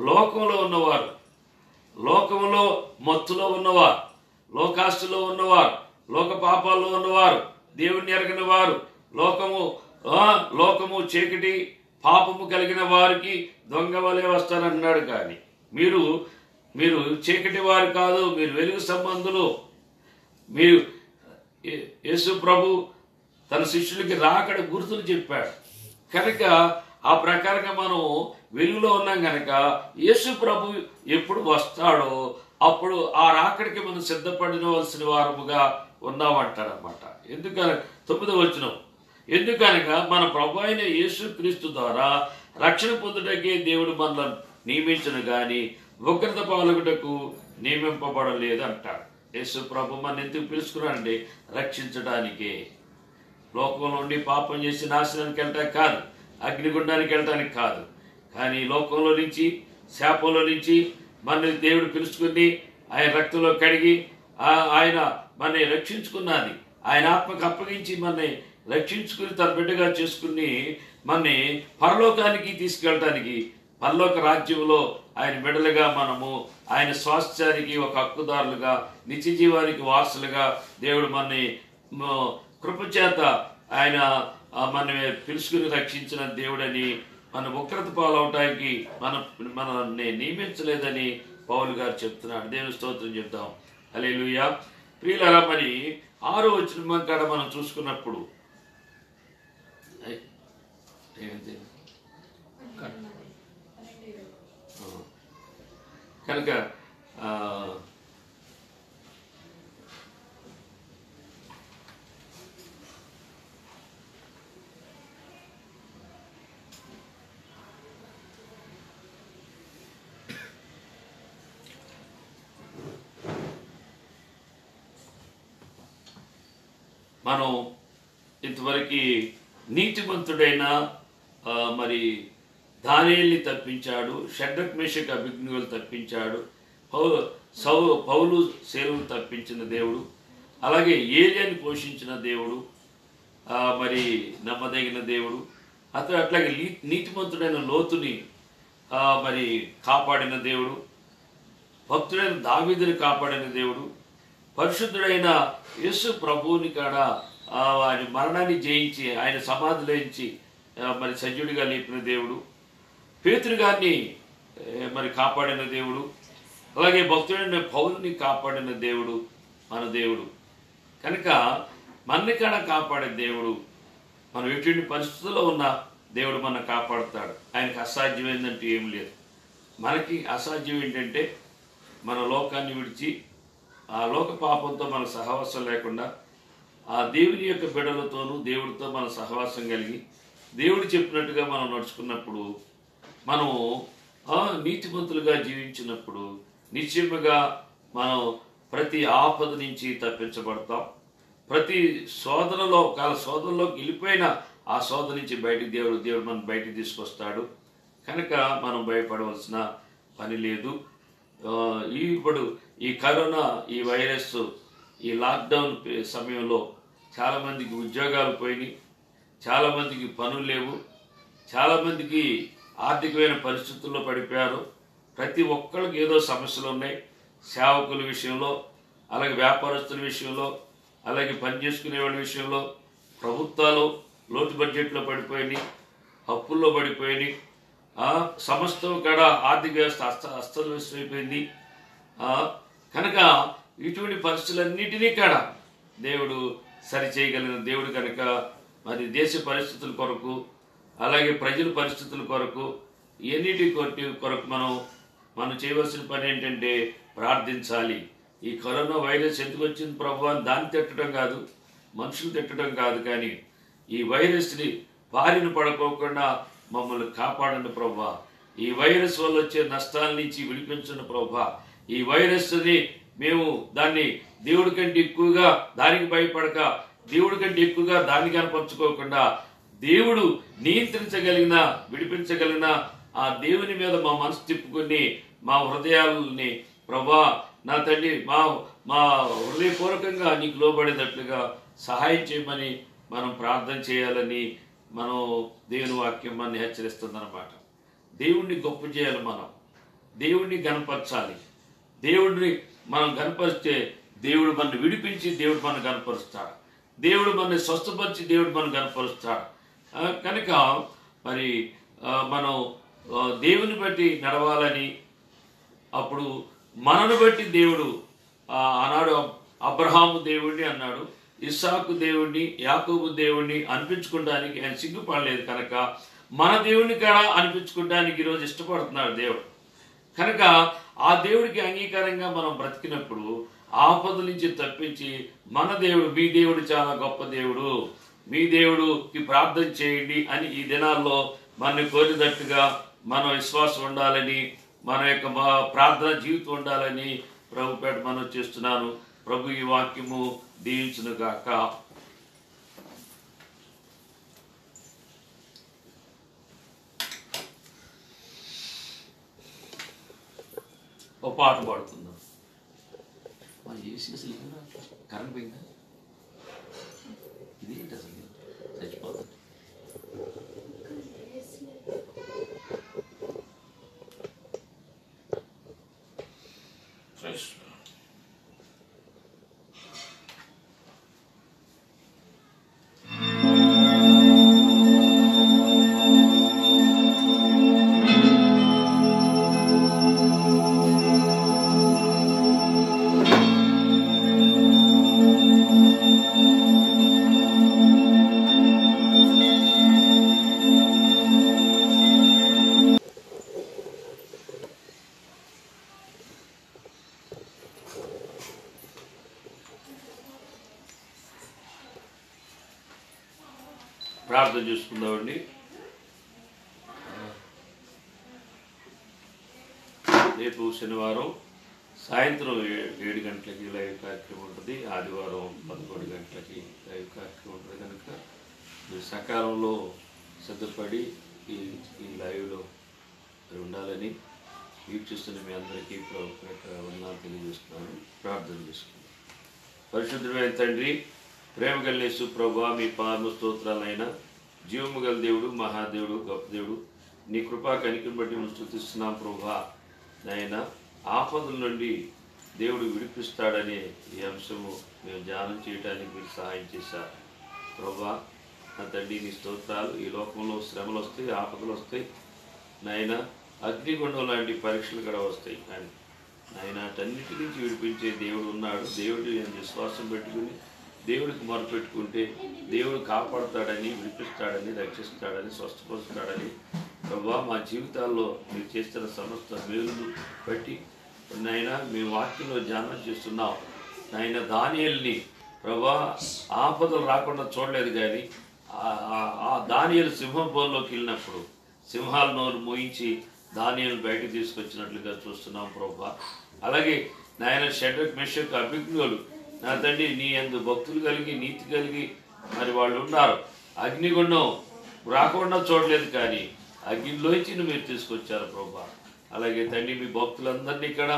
లోకంలో ఉన్నవారు, లోకంలో మత్తులో ఉన్నవారు, లోకాస్తులో ఉన్నవారు, లోక పాపాల్లో ఉన్నవారు, దేవుణ్ణి ఎరగిన వారు, లోకము చీకటి పాపము కలిగిన వారికి దొంగ వలె వస్తానన్నాడు. కానీ మీరు చీకటి వారు కాదు, మీరు వెలుగు సంబంధులు. మీరు యేసు ప్రభు తన శిష్యులకి రాకడ గుర్తులు చెప్పాడు కనుక ఆ ప్రకారంగా మనం వెలుగులో ఉన్నాం కనుక యేసు ప్రభు ఎప్పుడు వస్తాడో అప్పుడు ఆ రాకడికి మనం సిద్ధపడవలసిన వారముగా ఉన్నామంటారన్నమాట. ఎందుకని 9వ వచనం, ఎందుకనగా మన ప్రభు అయిన యేసు క్రీస్తు ద్వారా రక్షణ పొందుటకే దేవుడు మనల్ని నియమించను గాని ఉగ్రత పాల్గొటకు నియమింపబడలేదు అంటాడు. యేసు ప్రభు మన ఎందుకు పిలుచుకున్నాడంటే రక్షించడానికే. లోకంలో నుండి పాపం చేసి నాశనానికి వెళ్ళటానికి కాదు, అగ్నిగుండానికి వెళ్ళటానికి కాదు, కానీ లోకంలో నుంచి శాపంలో నుంచి మన దేవుడు పిలుచుకుని ఆయన రక్తంలో కడిగి ఆయన మనని రక్షించుకున్నది, ఆయన ఆత్మకు అప్పగించి మనని రక్షించుకుని తన బిడ్డగా చేసుకుని మనని పరలోకానికి తీసుకెళ్ళటానికి, పరలోక రాజ్యంలో ఆయన బిడ్డలుగా మనము ఆయన స్వాస్థ్యానికి ఒక హక్కుదారులుగా నిత్య జీవానికి వారసులుగా దేవుడు మనని కృపచేత ఆయన మనని పిలుచుకుని రక్షించిన దేవుడని, మన ఉగ్రత పాలవటానికి మనల్ని నియమించలేదని పౌలు గారు చెప్తున్నాడు. దేవుని స్తోత్రం చెప్తాం. హల్లెలూయా. ప్రియులారా, మరి 6వ వచనం కాడ మనం చూసుకున్నప్పుడు కనుక మనం ఇంతవరకు నీతిమంతుడైన మరి దానియేలుని తప్పించాడు, షడ్రక్ మేషక్ అబేద్నెగోను తప్పించాడు, పౌలు సేవను తప్పించిన దేవుడు, అలాగే ఏలియాని పోషించిన దేవుడు, మరి నమ్మదగిన దేవుడు, అట్లాగే నీతిమంతుడైన లోతుని మరి కాపాడిన దేవుడు, భక్తుడైన దావీదుని కాపాడిన దేవుడు, పరిశుద్ధుడైన యేసు ప్రభువుని కాడ ఆయన మరణాన్ని జయించి ఆయన సమాధిలోంచి మరి సజీవుడిగా లేపిన దేవుడు, పేతురు గారిని మరి కాపాడిన దేవుడు, అలాగే భక్తుడైన పౌలుని కాపాడిన దేవుడు మన దేవుడు. కనుక మనని కాడ కాపాడే దేవుడు, మనం ఎటువంటి పరిస్థితుల్లో ఉన్న దేవుడు మన కాపాడుతాడు. ఆయనకి అసాధ్యం ఏంటంటే ఏం లేదు. మనకి అసాధ్యం ఏంటంటే మన లోకాన్ని విడిచి ఆ లోక పాపంతో మన సహవాసం లేకుండా ఆ దేవుని యొక్క బిడ్డలతోనూ దేవుడితో మన సహవాసం కలిగి దేవుడు చెప్పినట్టుగా మనం నడుచుకున్నప్పుడు, మనం నీతిమంతులుగా జీవించినప్పుడు నిశ్చయముగా మనం ప్రతి ఆపద నుంచి తప్పించబడతాం. ప్రతి శోధనలోకి వెళ్ళిపోయిన ఆ శోధన నుంచి బయటికి దేవుడు మనం బయటికి తీసుకొస్తాడు. కనుక మనం భయపడవలసిన పని లేదు. ఇప్పుడు ఈ కరోనా, ఈ వైరస్, ఈ లాక్డౌన్ సమయంలో చాలామందికి ఉద్యోగాలు పోయినాయి, చాలామందికి పనులు లేవు, చాలామందికి ఆర్థికమైన పరిస్థితుల్లో పడిపోయారు. ప్రతి ఒక్కరికి ఏదో సమస్యలు ఉన్నాయి. సేవకుల విషయంలో, అలాగే వ్యాపారస్తుల విషయంలో, అలాగే పనిచేసుకునే వాళ్ళ విషయంలో ప్రభుత్వాలు లోటు బడ్జెట్లో పడిపోయినాయి, అప్పుల్లో పడిపోయినాయి. సమస్తం కాడ ఆర్థిక వ్యవస్థ అస్తవ్యస్తమైపోయింది. కనుక ఇటువంటి పరిస్థితులన్నిటినీ కాడ దేవుడు సరిచేయగలిగిన దేవుడు కనుక మరి దేశ పరిస్థితుల కొరకు, అలాగే ప్రజల పరిస్థితుల కొరకు, ఎన్నిటి కొరకు మనం మనం చేయవలసిన పని ఏంటంటే ప్రార్థించాలి. ఈ కరోనా వైరస్ ఎందుకు వచ్చింది ప్రభు అని దాన్ని తిట్టడం కాదు, మనుషులు తిట్టడం కాదు, కానీ ఈ వైరస్ని బారిన పడుకోకుండా మమ్మల్ని కాపాడండి ప్రభా. ఈ వైరస్ వల్ల వచ్చే నష్టాల నుంచి విడిపించండి ప్రభా. ఈ వైరస్ని మేము దాన్ని దేవుడి కంటే ఎక్కువగా దానికి భయపడక, దేవుడి కంటే ఎక్కువగా దాన్ని కనపరుచుకోకుండా, దేవుడు నియంత్రించగలిగిన విడిపించగలిగిన ఆ దేవుని మీద మా మనసు తిప్పుకొని మా హృదయాలని ప్రభా నా తండ్రి మా మా హృదయపూర్వకంగా నీకు లోబడేటట్లుగా సహాయం చేయమని మనం ప్రార్థన చేయాలని మనం దేవుని వాక్యం మనని హెచ్చరిస్తుందన్నమాట. దేవుణ్ణి గొప్ప చేయాలి, మనం దేవుణ్ణి గణపరచాలి. దేవుడిని మనం గణపరిస్తే దేవుడు మనల్ని విడిపించి దేవుడు మనం గణపరుస్తాడు. దేవుడు మనల్ని స్వస్థపరిచి దేవుడు మనం గణపరుస్తాడు. కనుక మరి మనం దేవుని బట్టి నడవాలని, అప్పుడు మనను బట్టి దేవుడు ఆనాడు అబ్రహాము దేవుడిని అన్నాడు, ఇస్సాకు దేవుడిని, యాకోబు దేవుడిని అనిపించుకోవడానికి ఆయన సిగ్గుపడలేదు. కనుక మన దేవుడిని కూడా అనిపించుకోవడానికి ఈరోజు ఇష్టపడుతున్నాడు దేవుడు. కనుక ఆ దేవుడికి అంగీకారంగా మనం బ్రతికినప్పుడు ఆపద నుంచి తప్పించి మన దేవుడు, మీ దేవుడు చాలా గొప్ప దేవుడు, మీ దేవుడికి ప్రార్థన చేయండి అని ఈ దినాల్లో మనని కోరినట్టుగా మనం విశ్వాసం ఉండాలని, మన యొక్క ప్రార్థన జీవితం ఉండాలని ప్రభుపేట మనం చేస్తున్నాను. ప్రభు ఈ వాక్యము దీవించును గాక. ఓ పాట పాడుకుందాం. కరెంట్ పోయిందా? ఇదేంటి అసలు చచ్చిపోతుంది. ప్రార్థన చేసుకుందామండి. రేపు శనివారం సాయంత్రం 7 గంటలకి లైవ్ కార్యక్రమం ఉంటుంది. ఆదివారం 11 గంటలకి లైవ్ కార్యక్రమం ఉంటుంది. కనుక మీరు సకాలంలో సిద్ధపడి ఈ లైవ్లో ఉండాలని వీక్షిస్తున్న మీ అందరికీ వందనాలు తెలియజేస్తున్నాను. ప్రార్థన చేసుకున్నాను. పరిశుద్ధమైన తండ్రి, ప్రేమ గల్లేసు ప్రభా, మీ పాదము స్తోత్రాలైనా జీవము గల దేవుడు, మహాదేవుడు, గొప్ప దేవుడు, నీ కృపా కనికను బట్టి మేము స్తుతిస్తున్నాం ప్రభా. నాయన ఆపదల నుండి దేవుడు విడిపిస్తాడనే ఈ అంశము మేము ధ్యానం చేయడానికి మీరు సహాయం చేశారు ప్రభా. నా తండ్రి నీ స్తోత్రాలు. ఈ లోకంలో శ్రమలు వస్తాయి, ఆపదలు వస్తాయి నాయన, అగ్నిగుండం లాంటి పరీక్షలు కూడా వస్తాయి. కానీ నాయన అటన్నిటి నుంచి విడిపించే దేవుడు ఉన్నాడు. దేవుడు విశ్వాసం పెట్టుకుని దేవుడికి మొరపెట్టుకుంటే దేవుడు కాపాడుతాడని, విడిపిస్తాడని, రక్షిస్తాడని, స్వస్థపరుస్తాడని ప్రభా మా జీవితాల్లో మీరు చేస్తున్న సమస్త మేలును బట్టి నాయన మేము వాక్యంలో ధ్యానం చేస్తున్నాం. నాయన దానియేలుని ప్రభా ఆపదలు రాకుండా చూడలేదు, కానీ ఆ దానియేలు సింహం బోన్లోకి వెళ్ళినప్పుడు సింహాల నోరు మోయించి దానియేలు బయటకు తీసుకొచ్చినట్లుగా చూస్తున్నాం ప్రభా. అలాగే నాయన షడ్రక్, మెషక్, అబేద్నెగోలు నా తండ్రి నీ యందు భక్తులు కలిగి నీతి కలిగి మరి వాళ్ళు ఉన్నారు. అగ్నిగుండం రాకుండా చూడలేదు, కానీ అగ్నిలోంచి మీరు తీసుకొచ్చారు ప్రభా. అలాగే తండ్రి మీ భక్తులందరినీ ఇక్కడ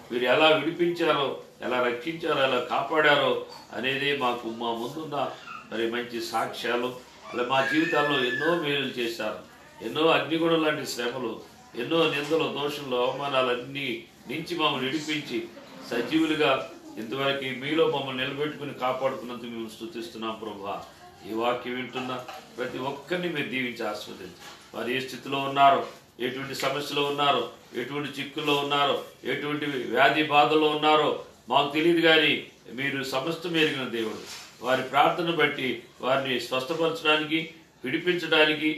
మీరు ఎలా విడిపించారో, ఎలా రక్షించారో, ఎలా కాపాడారో అనేది మాకు మా ముందున్న మరి మంచి సాక్ష్యాలు. అలా మా జీవితాల్లో ఎన్నో మేలులు చేశారు. ఎన్నో అగ్నిగుండం లాంటి శ్రమలు, ఎన్నో నిందలు, దోషులు, అవమానాలన్నీ నుంచి మమ్మల్ని విడిపించి సజీవులుగా ఇంతవరకు మీలో మమ్మల్ని నిలబెట్టుకుని కాపాడుకున్నందుకు మేము స్తుతిస్తున్నాం ప్రభా. ఈ వాక్యం వింటున్న ప్రతి ఒక్కరిని మీరు దీవించి ఆస్వాదించి, వారు ఏ స్థితిలో ఉన్నారో, ఎటువంటి సమస్యలో ఉన్నారో, ఎటువంటి చిక్కుల్లో ఉన్నారో, ఎటువంటి వ్యాధి బాధలో ఉన్నారో మాకు తెలియదు, కానీ మీరు సమస్తం ఎరిగిన దేవుడు. వారి ప్రార్థన బట్టి వారిని స్వస్థపరచడానికి, విడిపించడానికి,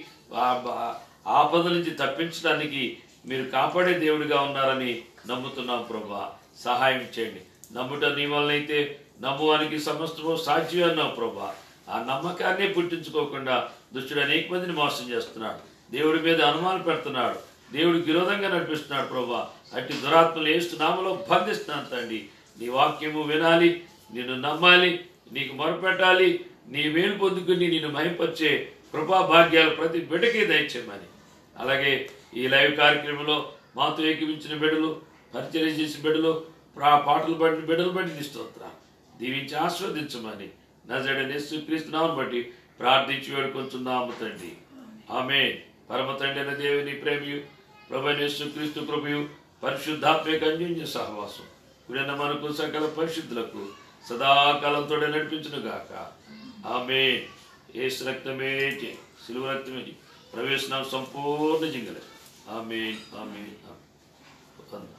ఆపద నుంచి తప్పించడానికి మీరు కాపాడే దేవుడిగా ఉన్నారని నమ్ముతున్నాం ప్రభా. సహాయం చేయండి. నమ్ముట నీ వలనైతే నమ్మువానికి సమస్తము సాధ్యం అన్నావు ప్రభా. ఆ నమ్మకాన్ని పుట్టించుకోకుండా దుష్టుడు అనేక మందిని మోసం చేస్తున్నాడు, దేవుడి మీద అనుమానం పెడుతున్నాడు, దేవుడికి విరోధంగా నడిపిస్తున్నాడు ప్రభా. అట్టి దురాత్మలు యేసు నామములో బంధిస్తున్నాను తండ్రి. నీ వాక్యము వినాలి, నిన్ను నమ్మాలి, నీకు మొరపెట్టాలి, నీ మేలు పొందుకుని నిన్ను మహింపరిచే కృపా భాగ్యాలు ప్రతి బిడ్డకి దయచేయమని, అలాగే ఈ లైవ్ కార్యక్రమంలో మాతో ఏకీవించిన బిడ్డలు, పరిచర్య చేసిన బిడ్డలు, పాటలు పడిన బిడ్డలు బట్టి నీ స్తోత్రాలు దీవించి ఆశీర్వదించమని నజరేయుడైన యేసుక్రీస్తు నామమును బట్టి ప్రార్థించి వేడుకొంచున్నాము తండ్రి. ఆమేన్. పరమ తండ్రి అయిన దేవుని ప్రేమయు, ప్రభువైన యేసుక్రీస్తు కృపయు, పరిశుద్ధాత్మ అన్యోన్య సహవాసం కూడిన మనకు సకల పరిశుద్ధులకు సదాకాలంతో నడిపించును గాక. ఆమేన్. యేసు రక్తమే జయం, సిలువ రక్తమే జయం, ప్రవేశనం సంపూర్ణ జింగలే. ఆమేన్ ఆమేన్ ఆమేన్.